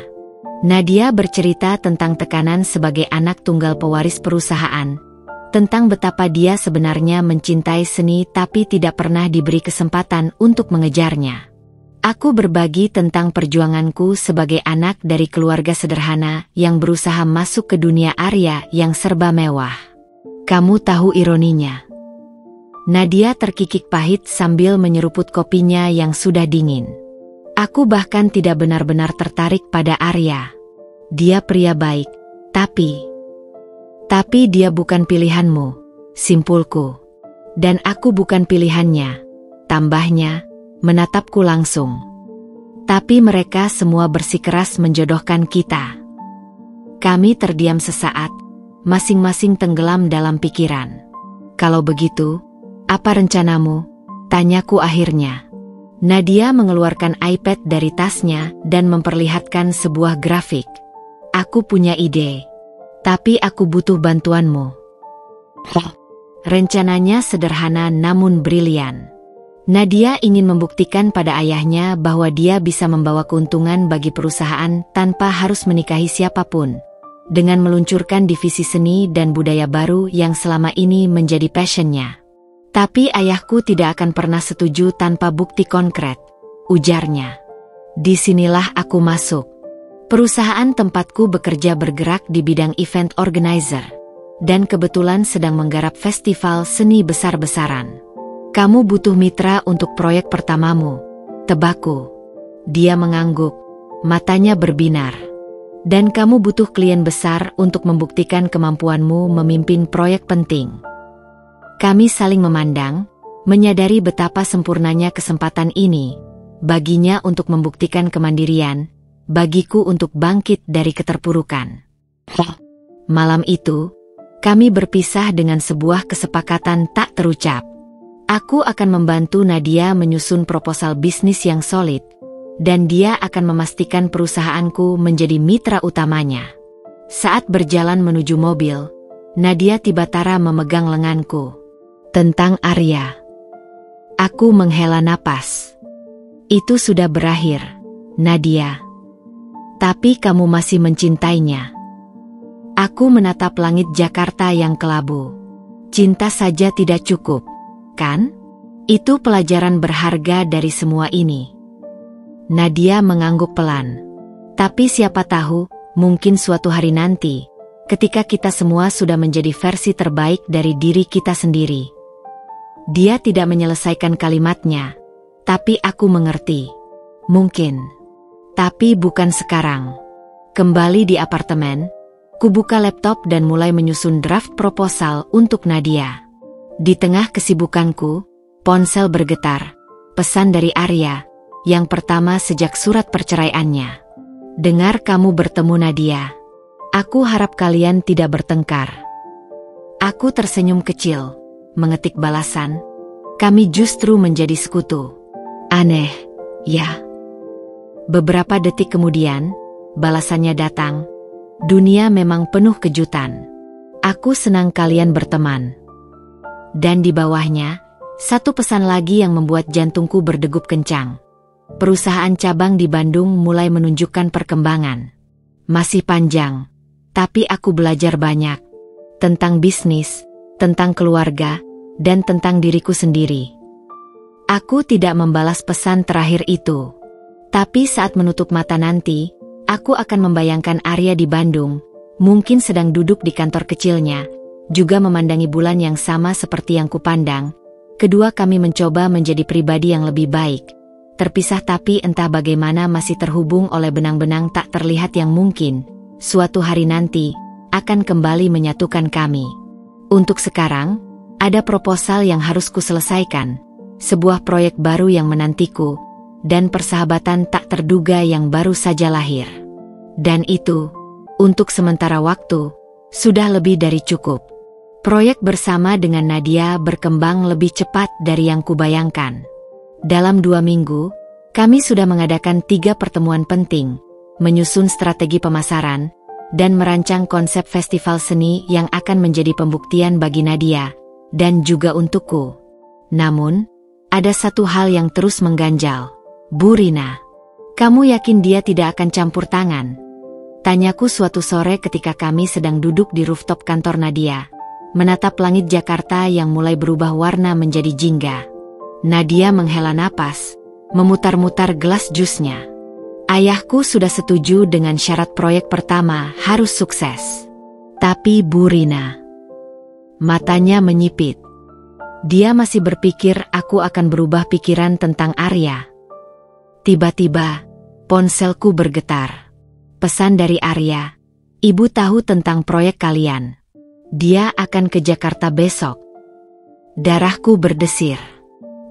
Nadia bercerita tentang tekanan sebagai anak tunggal pewaris perusahaan, tentang betapa dia sebenarnya mencintai seni tapi tidak pernah diberi kesempatan untuk mengejarnya. Aku berbagi tentang perjuanganku sebagai anak dari keluarga sederhana yang berusaha masuk ke dunia Arya yang serba mewah. Kamu tahu ironinya? Nadia terkikik pahit sambil menyeruput kopinya yang sudah dingin. Aku bahkan tidak benar-benar tertarik pada Arya. Dia pria baik, tapi dia bukan pilihanmu, simpulku. Dan aku bukan pilihannya, tambahnya, menatapku langsung. Tapi mereka semua bersikeras menjodohkan kita. Kami terdiam sesaat, masing-masing tenggelam dalam pikiran. Kalau begitu, apa rencanamu? Tanyaku akhirnya. Nadia mengeluarkan iPad dari tasnya dan memperlihatkan sebuah grafik. Aku punya ide, tapi aku butuh bantuanmu. Rencananya sederhana namun brilian. Nadia ingin membuktikan pada ayahnya bahwa dia bisa membawa keuntungan bagi perusahaan tanpa harus menikahi siapapun, dengan meluncurkan divisi seni dan budaya baru yang selama ini menjadi passionnya. Tapi ayahku tidak akan pernah setuju tanpa bukti konkret, ujarnya. Disinilah aku masuk. Perusahaan tempatku bekerja bergerak di bidang event organizer, dan kebetulan sedang menggarap festival seni besar-besaran. Kamu butuh mitra untuk proyek pertamamu, tebakku. Dia mengangguk, matanya berbinar. Dan kamu butuh klien besar untuk membuktikan kemampuanmu memimpin proyek penting. Kami saling memandang, menyadari betapa sempurnanya kesempatan ini, baginya untuk membuktikan kemandirian, bagiku untuk bangkit dari keterpurukan. Malam itu, kami berpisah dengan sebuah kesepakatan tak terucap. Aku akan membantu Nadia menyusun proposal bisnis yang solid, dan dia akan memastikan perusahaanku menjadi mitra utamanya. Saat berjalan menuju mobil, Nadia tiba-tiba memegang lenganku. Tentang Arya. Aku menghela napas. Itu sudah berakhir, Nadia. Tapi kamu masih mencintainya. Aku menatap langit Jakarta yang kelabu. Cinta saja tidak cukup, kan? Itu pelajaran berharga dari semua ini. Nadia mengangguk pelan. Tapi siapa tahu, mungkin suatu hari nanti, ketika kita semua sudah menjadi versi terbaik dari diri kita sendiri. Dia tidak menyelesaikan kalimatnya, tapi aku mengerti. Mungkin. Tapi bukan sekarang. Kembali di apartemen, kubuka laptop dan mulai menyusun draft proposal untuk Nadia. Di tengah kesibukanku, ponsel bergetar. Pesan dari Arya, yang pertama sejak surat perceraiannya. Dengar kamu bertemu Nadia. Aku harap kalian tidak bertengkar. Aku tersenyum kecil, mengetik balasan. Kami justru menjadi sekutu. Aneh, ya. Beberapa detik kemudian, balasannya datang. Dunia memang penuh kejutan. Aku senang kalian berteman. Dan di bawahnya, satu pesan lagi yang membuat jantungku berdegup kencang. Perusahaan cabang di Bandung mulai menunjukkan perkembangan. Masih panjang, tapi aku belajar banyak. tentang bisnis, tentang keluarga, dan tentang diriku sendiri. Aku tidak membalas pesan terakhir itu. Tapi saat menutup mata nanti, aku akan membayangkan Arya di Bandung, mungkin sedang duduk di kantor kecilnya, juga memandangi bulan yang sama seperti yang kupandang. Kedua kami mencoba menjadi pribadi yang lebih baik. Terpisah tapi entah bagaimana masih terhubung oleh benang-benang tak terlihat yang mungkin, suatu hari nanti, akan kembali menyatukan kami. Untuk sekarang, ada proposal yang harus kuselesaikan, sebuah proyek baru yang menantiku, dan persahabatan tak terduga yang baru saja lahir. Dan itu, untuk sementara waktu, sudah lebih dari cukup. Proyek bersama dengan Nadia berkembang lebih cepat dari yang kubayangkan. Dalam 2 minggu, kami sudah mengadakan 3 pertemuan penting, menyusun strategi pemasaran, dan merancang konsep festival seni yang akan menjadi pembuktian bagi Nadia, dan juga untukku. Namun, ada satu hal yang terus mengganjal. Bu Rina, kamu yakin dia tidak akan campur tangan? Tanyaku suatu sore ketika kami sedang duduk di rooftop kantor Nadia, menatap langit Jakarta yang mulai berubah warna menjadi jingga. Nadia menghela napas, memutar-mutar gelas jusnya. Ayahku sudah setuju dengan syarat proyek pertama harus sukses. Tapi Bu Rina, matanya menyipit. Dia masih berpikir aku akan berubah pikiran tentang Arya. Tiba-tiba, ponselku bergetar. Pesan dari Arya, "Ibu tahu tentang proyek kalian. Dia akan ke Jakarta besok." Darahku berdesir.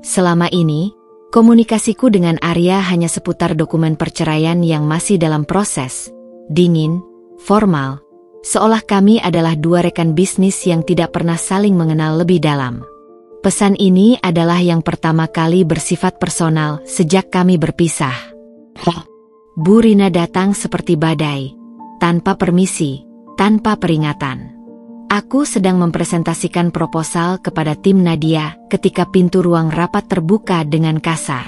Selama ini, komunikasiku dengan Arya hanya seputar dokumen perceraian yang masih dalam proses, dingin, formal, seolah kami adalah 2 rekan bisnis yang tidak pernah saling mengenal lebih dalam. Pesan ini adalah yang pertama kali bersifat personal sejak kami berpisah. Bu Rina datang seperti badai, tanpa permisi, tanpa peringatan. Aku sedang mempresentasikan proposal kepada tim Nadia ketika pintu ruang rapat terbuka dengan kasar.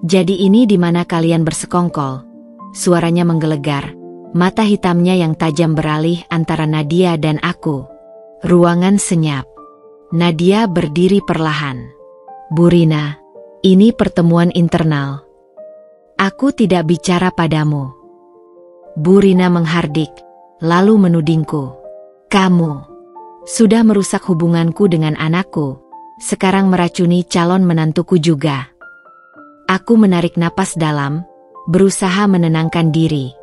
"Jadi ini di mana kalian bersekongkol?" Suaranya menggelegar, mata hitamnya yang tajam beralih antara Nadia dan aku. Ruangan senyap. Nadia berdiri perlahan. "Bu Rina, ini pertemuan internal. Aku tidak bicara padamu." Bu Rina menghardik, lalu menudingku. "Kamu sudah merusak hubunganku dengan anakku, sekarang meracuni calon menantuku juga." Aku menarik napas dalam, berusaha menenangkan diri.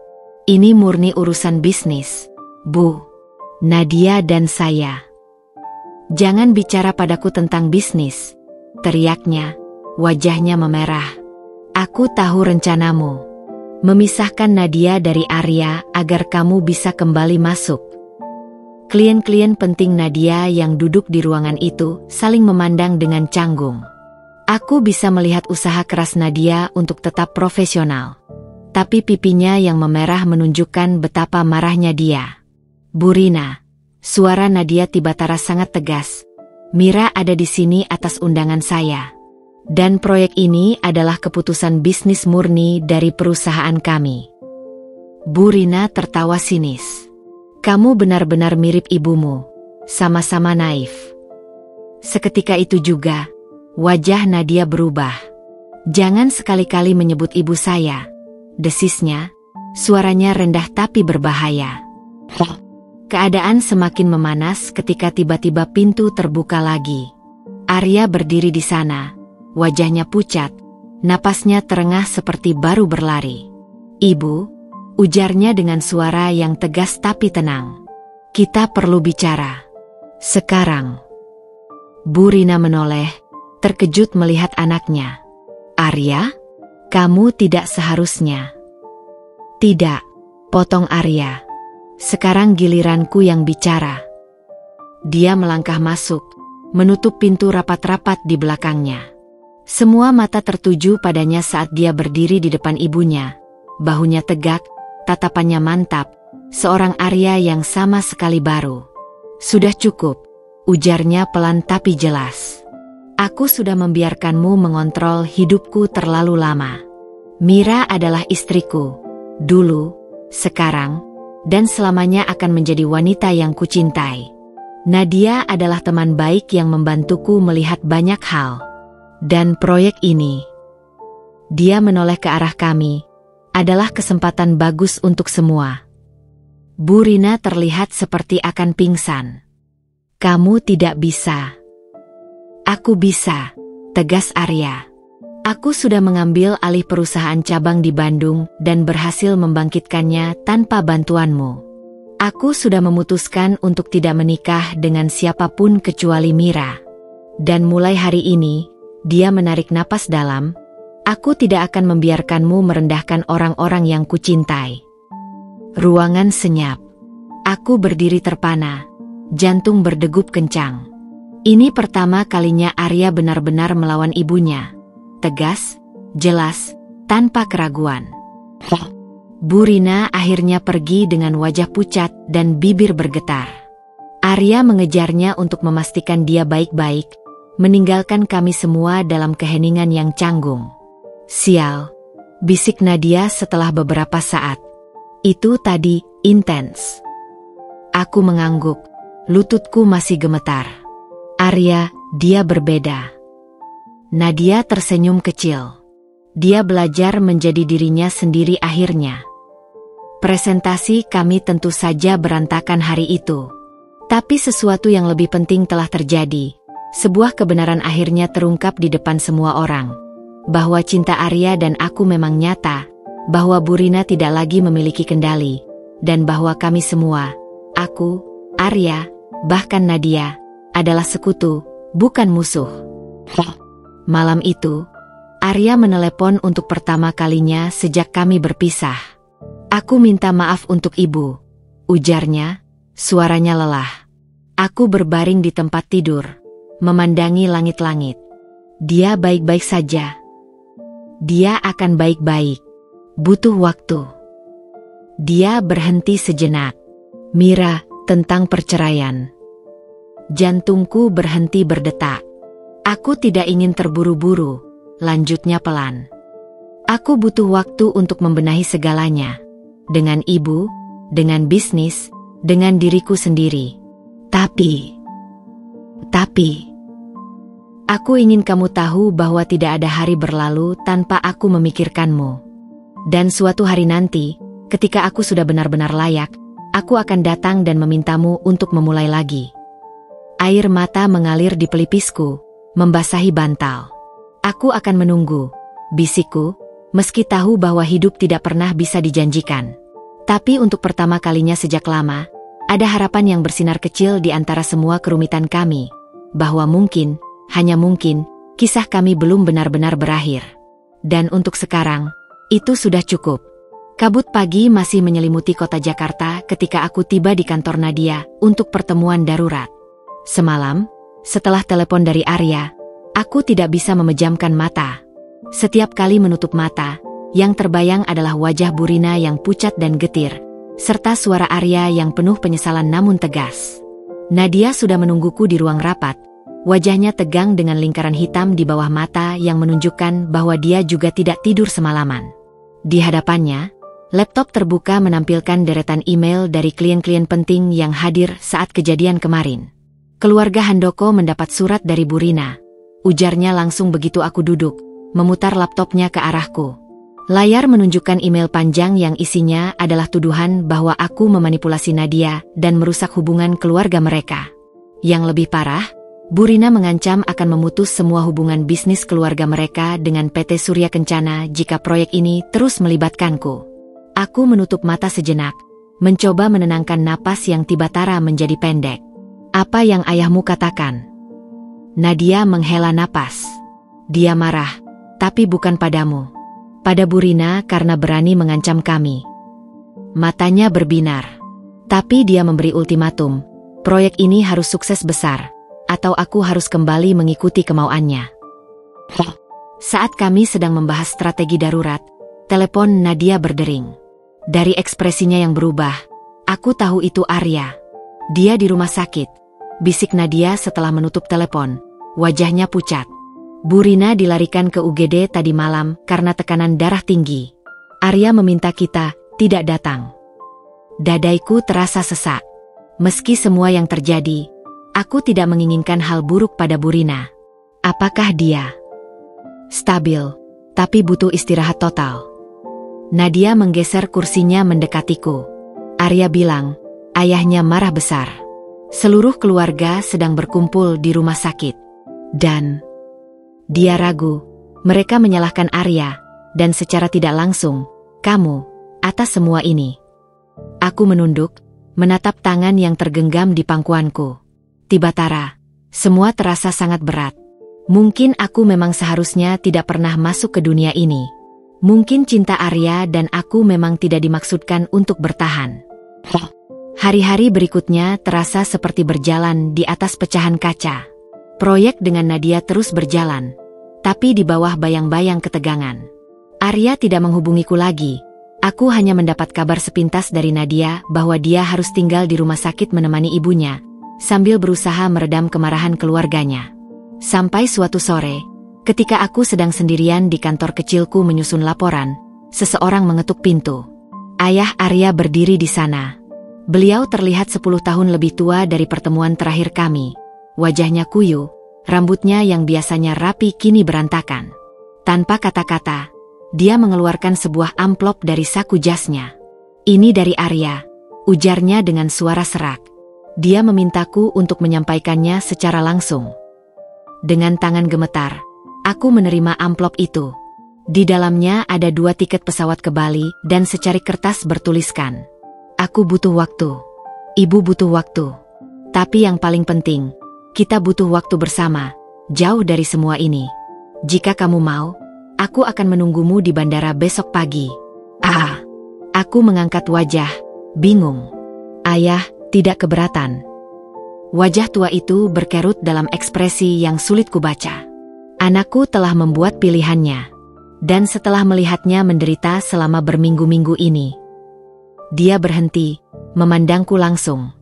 "Ini murni urusan bisnis, Bu. Nadia dan saya." "Jangan bicara padaku tentang bisnis," teriaknya, wajahnya memerah. "Aku tahu rencanamu. Memisahkan Nadia dari Arya agar kamu bisa kembali masuk." Klien-klien penting Nadia yang duduk di ruangan itu saling memandang dengan canggung. Aku bisa melihat usaha keras Nadia untuk tetap profesional. Tapi pipinya yang memerah menunjukkan betapa marahnya dia. "Bu Rina," suara Nadia tiba-tiba sangat tegas. "Mira ada di sini atas undangan saya. Dan proyek ini adalah keputusan bisnis murni dari perusahaan kami." Bu Rina tertawa sinis. "Kamu benar-benar mirip ibumu, sama-sama naif." Seketika itu juga, wajah Nadia berubah. "Jangan sekali-kali menyebut ibu saya," desisnya, suaranya rendah tapi berbahaya. Keadaan semakin memanas ketika tiba-tiba pintu terbuka lagi. Arya berdiri di sana, wajahnya pucat, napasnya terengah seperti baru berlari. "Ibu," ujarnya dengan suara yang tegas tapi tenang. "Kita perlu bicara. Sekarang." Bu Rina menoleh, terkejut melihat anaknya. "Arya, kamu tidak seharusnya." "Tidak," potong Arya. "Sekarang giliranku yang bicara." Dia melangkah masuk, menutup pintu rapat-rapat di belakangnya. Semua mata tertuju padanya saat dia berdiri di depan ibunya. Bahunya tegak, tatapannya mantap, seorang Arya yang sama sekali baru. "Sudah cukup," ujarnya pelan tapi jelas. "Aku sudah membiarkanmu mengontrol hidupku terlalu lama. Mira adalah istriku, dulu, sekarang, dan selamanya akan menjadi wanita yang kucintai. Nadia adalah teman baik yang membantuku melihat banyak hal. Dan proyek ini, dia menoleh ke arah kami, adalah kesempatan bagus untuk semua. Bu Rina terlihat seperti akan pingsan. Kamu tidak bisa. Aku bisa, tegas Arya. Aku sudah mengambil alih perusahaan cabang di Bandung dan berhasil membangkitkannya tanpa bantuanmu. Aku sudah memutuskan untuk tidak menikah dengan siapapun kecuali Mira. Dan mulai hari ini, dia menarik napas dalam, aku tidak akan membiarkanmu merendahkan orang-orang yang kucintai. Ruangan senyap. Aku berdiri terpana, jantung berdegup kencang. Ini pertama kalinya Arya benar-benar melawan ibunya. Tegas, jelas, tanpa keraguan. Bu Rina akhirnya pergi dengan wajah pucat dan bibir bergetar. Arya mengejarnya untuk memastikan dia baik-baik, meninggalkan kami semua dalam keheningan yang canggung. Sial, bisik Nadia setelah beberapa saat. Itu tadi, intens. Aku mengangguk, lututku masih gemetar. Arya, dia berbeda. Nadia tersenyum kecil. Dia belajar menjadi dirinya sendiri akhirnya. Presentasi kami tentu saja berantakan hari itu. Tapi sesuatu yang lebih penting telah terjadi. Sebuah kebenaran akhirnya terungkap di depan semua orang. Bahwa cinta Arya dan aku memang nyata. Bahwa Bu Rina tidak lagi memiliki kendali. Dan bahwa kami semua, aku, Arya, bahkan Nadia, adalah sekutu, bukan musuh. Malam itu, Arya menelepon untuk pertama kalinya sejak kami berpisah. Aku minta maaf untuk ibu, ujarnya, suaranya lelah. Aku berbaring di tempat tidur, memandangi langit-langit. Dia baik-baik saja. Dia akan baik-baik. Butuh waktu. Dia berhenti sejenak. Mira, tentang perceraian. Jantungku berhenti berdetak. Aku tidak ingin terburu-buru, lanjutnya pelan. Aku butuh waktu untuk membenahi segalanya. Dengan ibu, dengan bisnis, dengan diriku sendiri. Tapi, aku ingin kamu tahu bahwa tidak ada hari berlalu tanpa aku memikirkanmu. Dan suatu hari nanti, ketika aku sudah benar-benar layak, aku akan datang dan memintamu untuk memulai lagi. Air mata mengalir di pelipisku, membasahi bantal. Aku akan menunggu, bisikku, meski tahu bahwa hidup tidak pernah bisa dijanjikan. Tapi untuk pertama kalinya sejak lama, ada harapan yang bersinar kecil di antara semua kerumitan kami. Bahwa mungkin, hanya mungkin, kisah kami belum benar-benar berakhir. Dan untuk sekarang, itu sudah cukup. Kabut pagi masih menyelimuti kota Jakarta ketika aku tiba di kantor Nadia untuk pertemuan darurat. Semalam, setelah telepon dari Arya, aku tidak bisa memejamkan mata. Setiap kali menutup mata, yang terbayang adalah wajah Bu Rina yang pucat dan getir, serta suara Arya yang penuh penyesalan namun tegas. Nadia sudah menungguku di ruang rapat, wajahnya tegang dengan lingkaran hitam di bawah mata yang menunjukkan bahwa dia juga tidak tidur semalaman. Di hadapannya, laptop terbuka menampilkan deretan email dari klien-klien penting yang hadir saat kejadian kemarin. Keluarga Handoko mendapat surat dari Bu Rina, ujarnya langsung begitu aku duduk, memutar laptopnya ke arahku. Layar menunjukkan email panjang yang isinya adalah tuduhan bahwa aku memanipulasi Nadia dan merusak hubungan keluarga mereka. Yang lebih parah, Bu Rina mengancam akan memutus semua hubungan bisnis keluarga mereka dengan PT Surya Kencana jika proyek ini terus melibatkanku. Aku menutup mata sejenak, mencoba menenangkan napas yang tiba-tiba menjadi pendek. Apa yang ayahmu katakan? Nadia menghela napas. Dia marah, tapi bukan padamu. Pada Bu Rina karena berani mengancam kami. Matanya berbinar. Tapi dia memberi ultimatum, proyek ini harus sukses besar, atau aku harus kembali mengikuti kemauannya. Saat kami sedang membahas strategi darurat, telepon Nadia berdering. Dari ekspresinya yang berubah, aku tahu itu Arya. Dia di rumah sakit, bisik Nadia setelah menutup telepon, wajahnya pucat. Bu Rina dilarikan ke UGD tadi malam karena tekanan darah tinggi. Arya meminta kita tidak datang. Dadaiku terasa sesak. Meski semua yang terjadi, Aku tidak menginginkan hal buruk pada Burina. Apakah dia stabil, tapi butuh istirahat total? Nadia menggeser kursinya mendekatiku. Arya bilang, ayahnya marah besar. Seluruh keluarga sedang berkumpul di rumah sakit. Dan dia ragu. Mereka menyalahkan Arya, dan secara tidak langsung, kamu, atas semua ini. Aku menunduk, menatap tangan yang tergenggam di pangkuanku. Tibatara, semua terasa sangat berat. Mungkin aku memang seharusnya tidak pernah masuk ke dunia ini. Mungkin cinta Arya dan aku memang tidak dimaksudkan untuk bertahan. Hari-hari berikutnya terasa seperti berjalan di atas pecahan kaca. Proyek dengan Nadia terus berjalan, tapi di bawah bayang-bayang ketegangan. Arya tidak menghubungiku lagi. Aku hanya mendapat kabar sepintas dari Nadia bahwa dia harus tinggal di rumah sakit menemani ibunya, sambil berusaha meredam kemarahan keluarganya. Sampai suatu sore, ketika aku sedang sendirian di kantor kecilku menyusun laporan, seseorang mengetuk pintu. Ayah Arya berdiri di sana. Beliau terlihat 10 tahun lebih tua dari pertemuan terakhir kami. Wajahnya kuyu, rambutnya yang biasanya rapi kini berantakan. Tanpa kata-kata, dia mengeluarkan sebuah amplop dari saku jasnya. Ini dari Arya, ujarnya dengan suara serak. Dia memintaku untuk menyampaikannya secara langsung. Dengan tangan gemetar, aku menerima amplop itu. Di dalamnya ada 2 tiket pesawat ke Bali dan secarik kertas bertuliskan, "Aku butuh waktu. Ibu butuh waktu. Tapi yang paling penting, kita butuh waktu bersama, jauh dari semua ini. Jika kamu mau, aku akan menunggumu di bandara besok pagi." Aku mengangkat wajah, bingung. Ayah tidak keberatan. Wajah tua itu berkerut dalam ekspresi yang sulit kubaca. Anakku telah membuat pilihannya. Dan setelah melihatnya menderita selama berminggu-minggu ini, dia berhenti, memandangku langsung.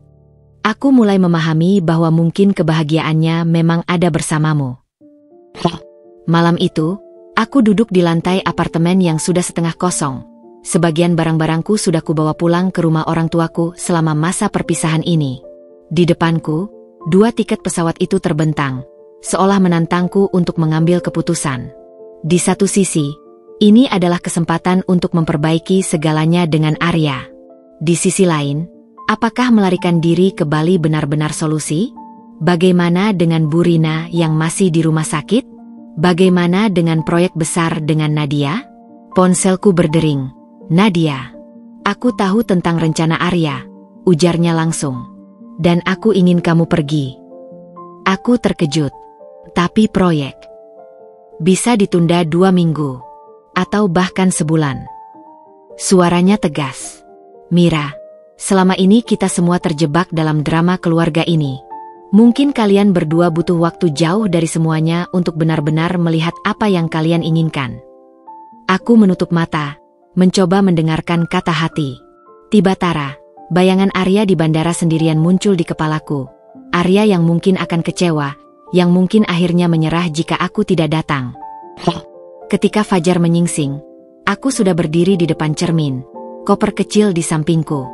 Aku mulai memahami bahwa mungkin kebahagiaannya memang ada bersamamu. Malam itu, aku duduk di lantai apartemen yang sudah setengah kosong. Sebagian barang-barangku sudah kubawa pulang ke rumah orang tuaku selama masa perpisahan ini. Di depanku, 2 tiket pesawat itu terbentang, seolah menantangku untuk mengambil keputusan. Di satu sisi, ini adalah kesempatan untuk memperbaiki segalanya dengan Arya. Di sisi lain, apakah melarikan diri ke Bali benar-benar solusi? Bagaimana dengan Burina yang masih di rumah sakit? Bagaimana dengan proyek besar dengan Nadia? Ponselku berdering. "Nadia, aku tahu tentang rencana Arya," ujarnya langsung. "Dan aku ingin kamu pergi." Aku terkejut. Tapi proyek bisa ditunda 2 minggu, atau bahkan sebulan. Suaranya tegas. "Mira, selama ini kita semua terjebak dalam drama keluarga ini. Mungkin kalian berdua butuh waktu jauh dari semuanya untuk benar-benar melihat apa yang kalian inginkan." Aku menutup mata, mencoba mendengarkan kata hati. Tibatara, bayangan Arya di bandara sendirian muncul di kepalaku. Arya yang mungkin akan kecewa, yang mungkin akhirnya menyerah jika aku tidak datang. Ketika fajar menyingsing, aku sudah berdiri di depan cermin, koper kecil di sampingku.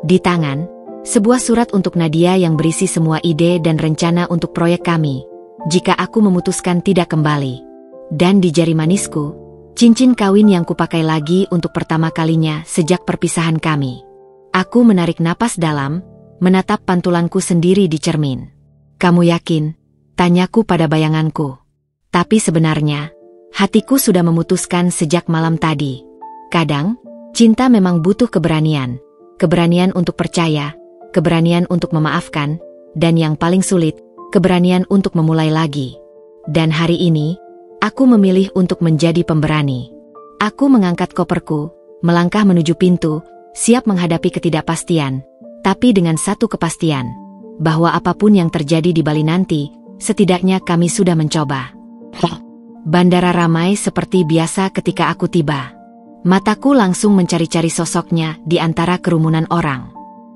Di tangan, sebuah surat untuk Nadia yang berisi semua ide dan rencana untuk proyek kami, jika aku memutuskan tidak kembali. Dan di jari manisku, cincin kawin yang kupakai lagi untuk pertama kalinya sejak perpisahan kami. Aku menarik napas dalam, menatap pantulanku sendiri di cermin. "Kamu yakin?" tanyaku pada bayanganku. Tapi sebenarnya, hatiku sudah memutuskan sejak malam tadi. Kadang, cinta memang butuh keberanian. Keberanian untuk percaya, keberanian untuk memaafkan, dan yang paling sulit, keberanian untuk memulai lagi. Dan hari ini, aku memilih untuk menjadi pemberani. Aku mengangkat koperku, melangkah menuju pintu, siap menghadapi ketidakpastian, tapi dengan satu kepastian, bahwa apapun yang terjadi di Bali nanti, setidaknya kami sudah mencoba. Bandara ramai seperti biasa ketika aku tiba. Mataku langsung mencari-cari sosoknya di antara kerumunan orang.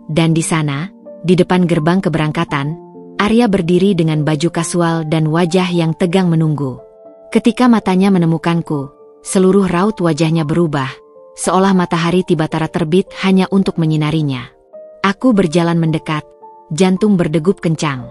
Dan di sana, di depan gerbang keberangkatan, Arya berdiri dengan baju kasual dan wajah yang tegang menunggu. Ketika matanya menemukanku, seluruh raut wajahnya berubah, seolah matahari tiba-tiba terbit hanya untuk menyinarinya. Aku berjalan mendekat, jantung berdegup kencang.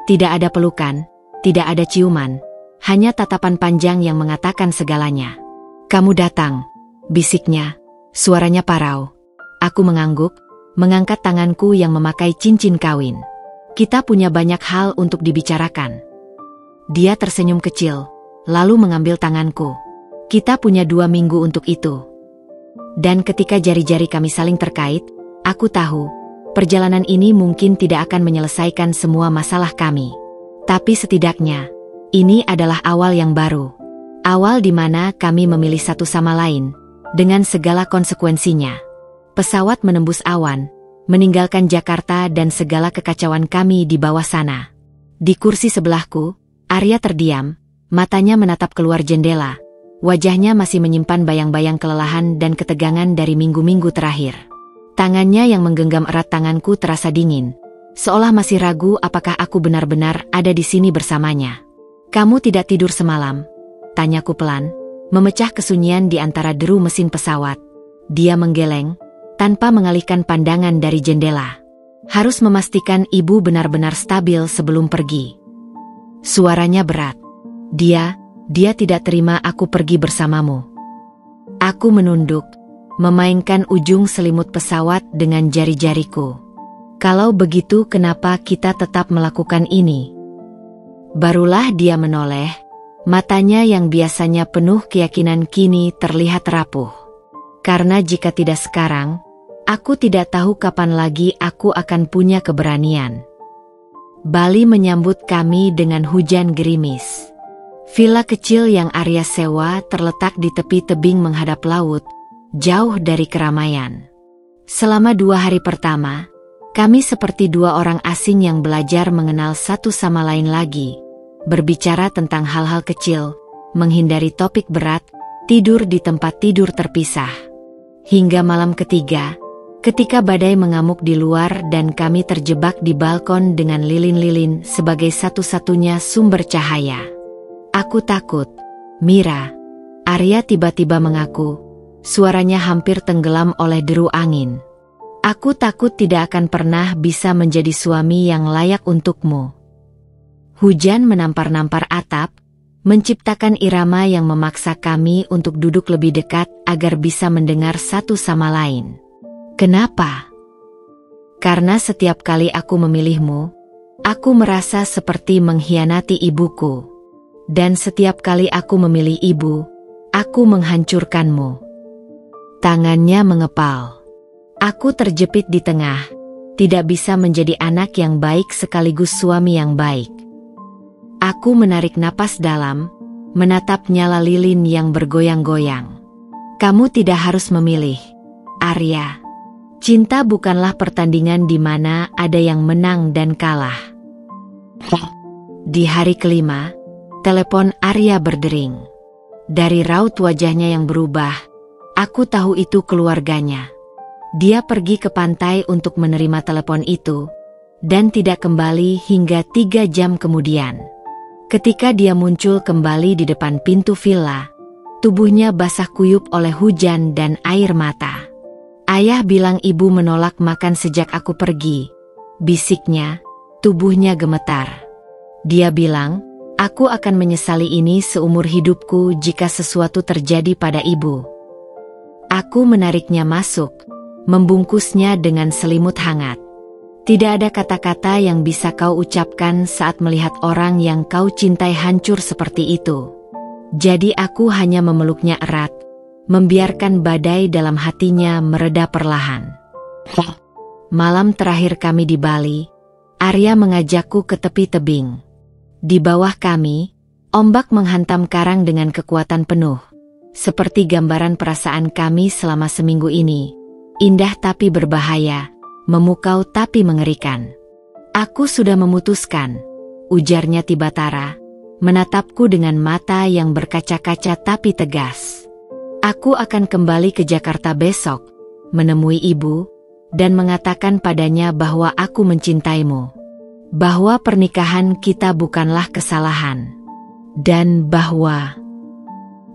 Tidak ada pelukan, tidak ada ciuman, hanya tatapan panjang yang mengatakan segalanya. "Kamu datang," bisiknya, suaranya parau. Aku mengangguk, mengangkat tanganku yang memakai cincin kawin. "Kita punya banyak hal untuk dibicarakan." Dia tersenyum kecil, lalu mengambil tanganku. "Kita punya 2 minggu untuk itu." Dan ketika jari-jari kami saling terkait, aku tahu, perjalanan ini mungkin tidak akan menyelesaikan semua masalah kami. Tapi setidaknya, ini adalah awal yang baru. Awal di mana kami memilih satu sama lain, dengan segala konsekuensinya. Pesawat menembus awan, meninggalkan Jakarta dan segala kekacauan kami di bawah sana. Di kursi sebelahku, Arya terdiam, matanya menatap keluar jendela. Wajahnya masih menyimpan bayang-bayang kelelahan dan ketegangan dari minggu-minggu terakhir. Tangannya yang menggenggam erat tanganku terasa dingin, seolah masih ragu apakah aku benar-benar ada di sini bersamanya. "Kamu tidak tidur semalam?" tanyaku pelan, memecah kesunyian di antara deru mesin pesawat. Dia menggeleng, tanpa mengalihkan pandangan dari jendela. "Harus memastikan ibu benar-benar stabil sebelum pergi." Suaranya berat. Dia tidak terima aku pergi bersamamu." Aku menunduk, memainkan ujung selimut pesawat dengan jari-jariku. "Kalau begitu kenapa kita tetap melakukan ini?" Barulah dia menoleh, matanya yang biasanya penuh keyakinan kini terlihat rapuh. "Karena jika tidak sekarang, aku tidak tahu kapan lagi aku akan punya keberanian." Bali menyambut kami dengan hujan gerimis. Villa kecil yang Arya sewa terletak di tepi tebing menghadap laut, jauh dari keramaian. Selama 2 hari pertama, kami seperti 2 orang asing yang belajar mengenal satu sama lain lagi, berbicara tentang hal-hal kecil, menghindari topik berat, tidur di tempat tidur terpisah. Hingga malam ketiga, ketika badai mengamuk di luar dan kami terjebak di balkon dengan lilin-lilin sebagai satu-satunya sumber cahaya. "Aku takut, Mira," Arya tiba-tiba mengaku, suaranya hampir tenggelam oleh deru angin. "Aku takut tidak akan pernah bisa menjadi suami yang layak untukmu." Hujan menampar-nampar atap, menciptakan irama yang memaksa kami untuk duduk lebih dekat agar bisa mendengar satu sama lain. "Kenapa?" "Karena setiap kali aku memilihmu, aku merasa seperti mengkhianati ibuku. Dan setiap kali aku memilih ibu, aku menghancurkanmu." Tangannya mengepal. Aku terjepit di tengah, tidak bisa menjadi anak yang baik sekaligus suami yang baik. Aku menarik napas dalam, menatap nyala lilin yang bergoyang-goyang. "Kamu tidak harus memilih, Arya. Cinta bukanlah pertandingan di mana ada yang menang dan kalah." Di hari kelima, telepon Arya berdering. Dari raut wajahnya yang berubah, aku tahu itu keluarganya. Dia pergi ke pantai untuk menerima telepon itu, dan tidak kembali hingga 3 jam kemudian. Ketika dia muncul kembali di depan pintu villa, tubuhnya basah kuyup oleh hujan dan air mata. "Ayah bilang ibu menolak makan sejak aku pergi," bisiknya, tubuhnya gemetar. Dia bilang, "Aku akan menyesali ini seumur hidupku jika sesuatu terjadi pada ibu." Aku menariknya masuk, membungkusnya dengan selimut hangat. Tidak ada kata-kata yang bisa kau ucapkan saat melihat orang yang kau cintai hancur seperti itu. Jadi aku hanya memeluknya erat, membiarkan badai dalam hatinya mereda perlahan. Malam terakhir kami di Bali, Arya mengajakku ke tepi tebing. Di bawah kami, ombak menghantam karang dengan kekuatan penuh. Seperti gambaran perasaan kami selama seminggu ini. Indah tapi berbahaya, memukau tapi mengerikan. "Aku sudah memutuskan," ujarnya tiba-tara, menatapku dengan mata yang berkaca-kaca tapi tegas. "Aku akan kembali ke Jakarta besok, menemui ibu, dan mengatakan padanya bahwa aku mencintaimu. Bahwa pernikahan kita bukanlah kesalahan. Dan bahwa..."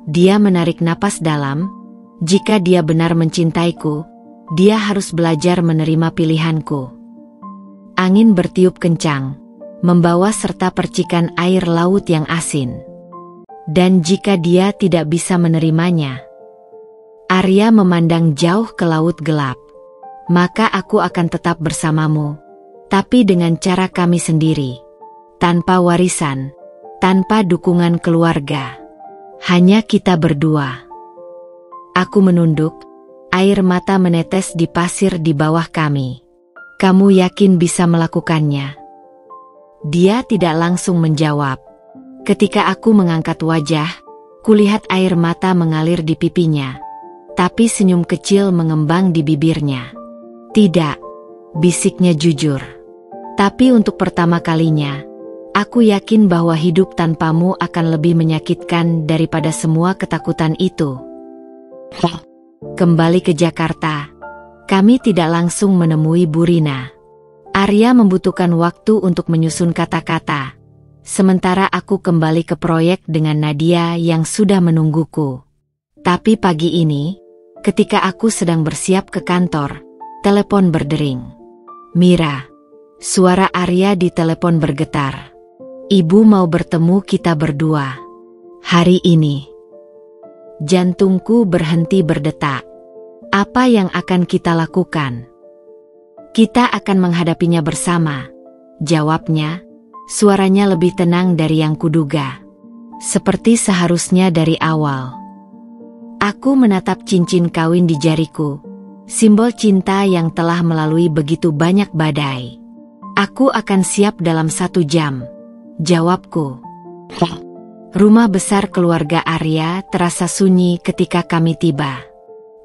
Dia menarik napas dalam. Jika dia benar mencintaiku, dia harus belajar menerima pilihanku. Angin bertiup kencang, membawa serta percikan air laut yang asin. Dan jika dia tidak bisa menerimanya, Arya memandang jauh ke laut gelap. Maka aku akan tetap bersamamu, tapi dengan cara kami sendiri. Tanpa warisan, tanpa dukungan keluarga. Hanya kita berdua. Aku menunduk, air mata menetes di pasir di bawah kami. Kamu yakin bisa melakukannya? Dia tidak langsung menjawab. Ketika aku mengangkat wajah, kulihat air mata mengalir di pipinya. Tapi senyum kecil mengembang di bibirnya. Tidak, bisiknya jujur. Tapi untuk pertama kalinya, aku yakin bahwa hidup tanpamu akan lebih menyakitkan daripada semua ketakutan itu. Kembali ke Jakarta, kami tidak langsung menemui Bu Rina. Arya membutuhkan waktu untuk menyusun kata-kata. Sementara aku kembali ke proyek dengan Nadia yang sudah menungguku. Tapi pagi ini, ketika aku sedang bersiap ke kantor, telepon berdering. Mira, suara Arya di telepon bergetar. Ibu mau bertemu kita berdua. Hari ini. Jantungku berhenti berdetak. Apa yang akan kita lakukan? Kita akan menghadapinya bersama. Jawabnya. Suaranya lebih tenang dari yang kuduga. Seperti seharusnya dari awal. Aku menatap cincin kawin di jariku. Simbol cinta yang telah melalui begitu banyak badai. Aku akan siap dalam 1 jam. Jawabku. Rumah besar keluarga Arya terasa sunyi ketika kami tiba.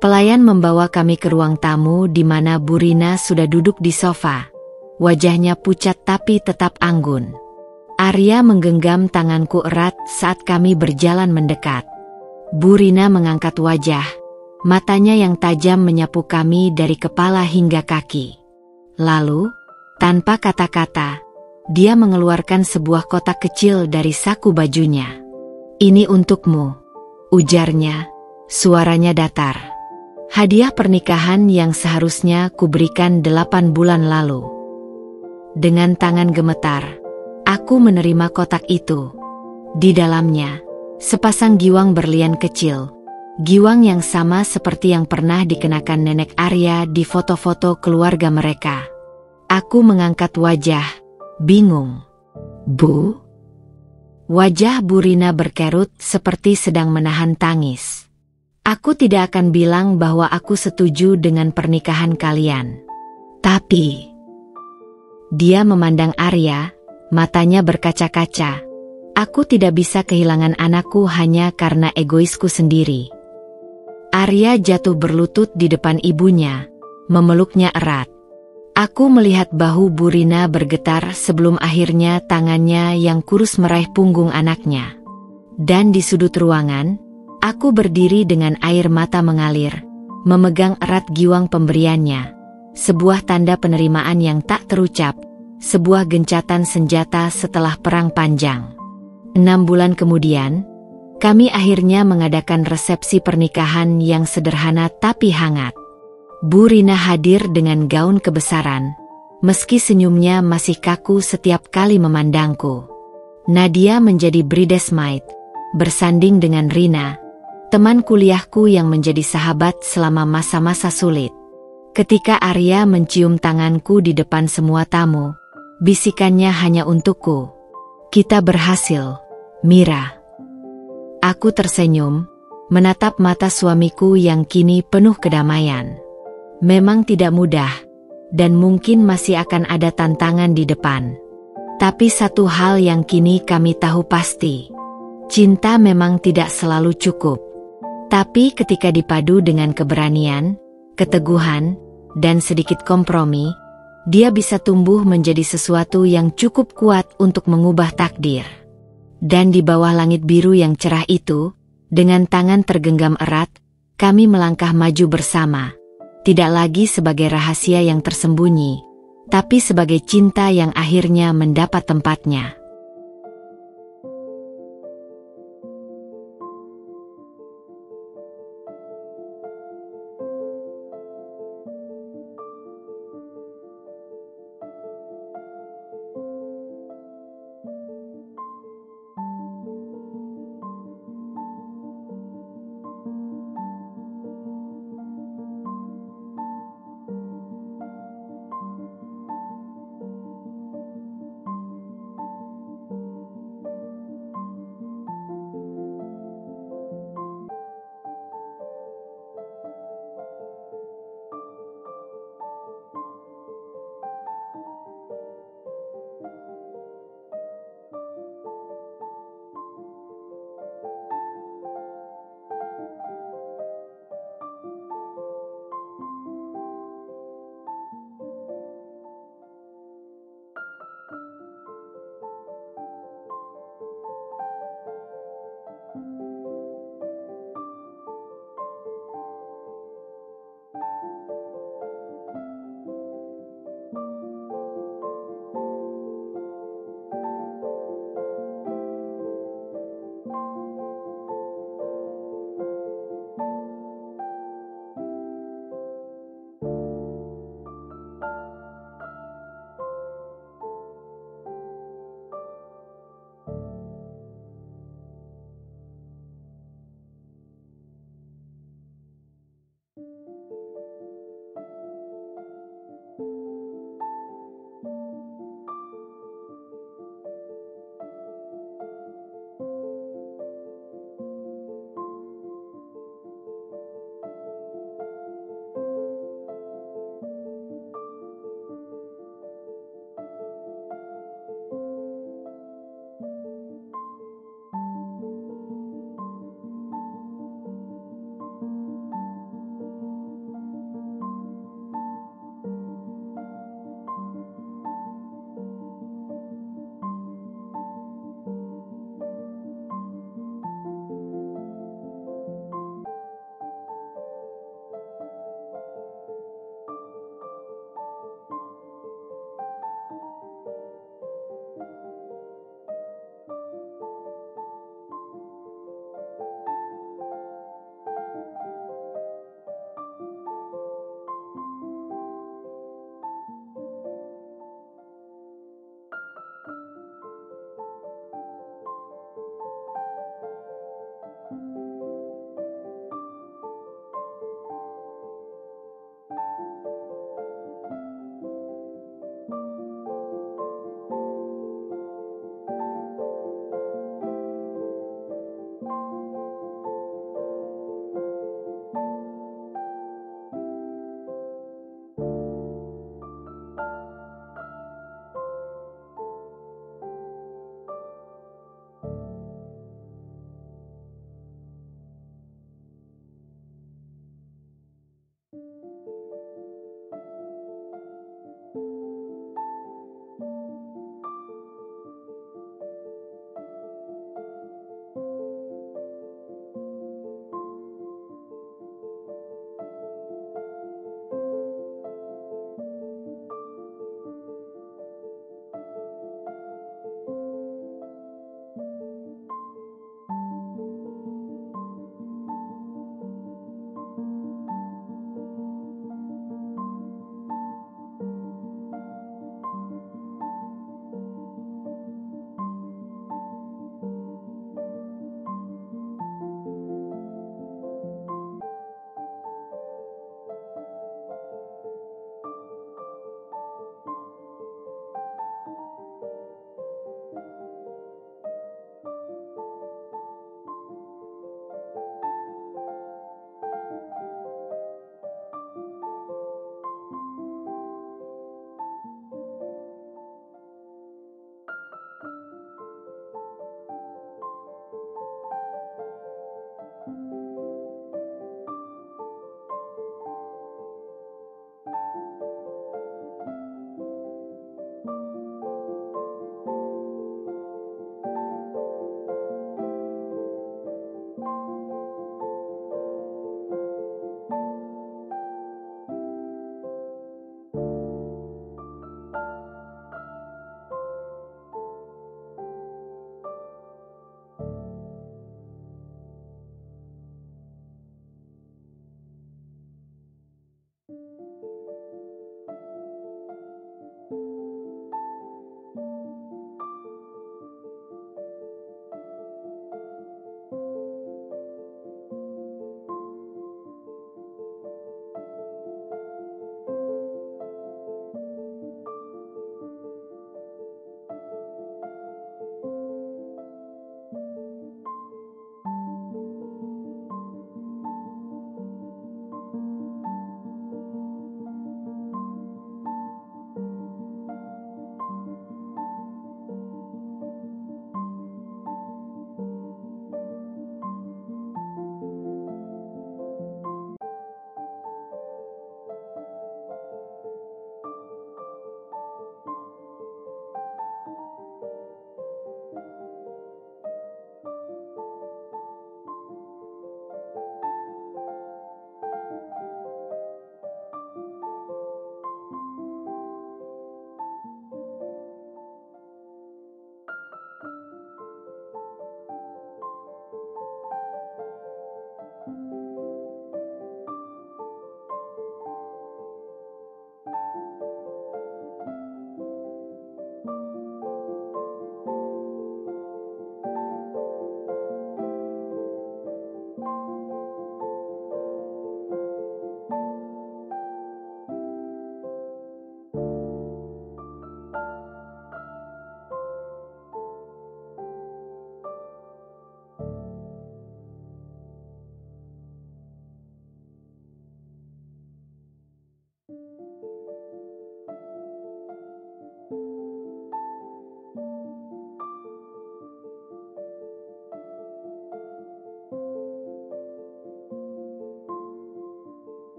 Pelayan membawa kami ke ruang tamu di mana Bu Rina sudah duduk di sofa. Wajahnya pucat tapi tetap anggun. Arya menggenggam tanganku erat saat kami berjalan mendekat. Bu Rina mengangkat wajah, matanya yang tajam menyapu kami dari kepala hingga kaki. Lalu, tanpa kata-kata, dia mengeluarkan sebuah kotak kecil dari saku bajunya. Ini untukmu, ujarnya, suaranya datar. Hadiah pernikahan yang seharusnya kuberikan 8 bulan lalu. Dengan tangan gemetar, aku menerima kotak itu. Di dalamnya, sepasang giwang berlian kecil. Giwang yang sama seperti yang pernah dikenakan nenek Arya di foto-foto keluarga mereka. Aku mengangkat wajah, bingung. Bu? Wajah Bu Rina berkerut seperti sedang menahan tangis. Aku tidak akan bilang bahwa aku setuju dengan pernikahan kalian. Tapi dia memandang Arya, matanya berkaca-kaca. Aku tidak bisa kehilangan anakku hanya karena egoisku sendiri. Arya jatuh berlutut di depan ibunya, memeluknya erat. Aku melihat bahu Bu Rina bergetar sebelum akhirnya tangannya yang kurus meraih punggung anaknya. Dan di sudut ruangan, aku berdiri dengan air mata mengalir, memegang erat giwang pemberiannya. Sebuah tanda penerimaan yang tak terucap, sebuah gencatan senjata setelah perang panjang. 6 bulan kemudian, kami akhirnya mengadakan resepsi pernikahan yang sederhana tapi hangat. Bu Rina hadir dengan gaun kebesaran, meski senyumnya masih kaku setiap kali memandangku. Nadia menjadi bridesmaid, bersanding dengan Rina, teman kuliahku yang menjadi sahabat selama masa-masa sulit. Ketika Arya mencium tanganku di depan semua tamu, bisikannya hanya untukku. Kita berhasil, Mira. Aku tersenyum, menatap mata suamiku yang kini penuh kedamaian. Memang tidak mudah, dan mungkin masih akan ada tantangan di depan. Tapi satu hal yang kini kami tahu pasti. Cinta memang tidak selalu cukup. Tapi ketika dipadu dengan keberanian, keteguhan, dan sedikit kompromi, dia bisa tumbuh menjadi sesuatu yang cukup kuat untuk mengubah takdir. Dan di bawah langit biru yang cerah itu, dengan tangan tergenggam erat, kami melangkah maju bersama. Tidak lagi sebagai rahasia yang tersembunyi, tapi sebagai cinta yang akhirnya mendapat tempatnya.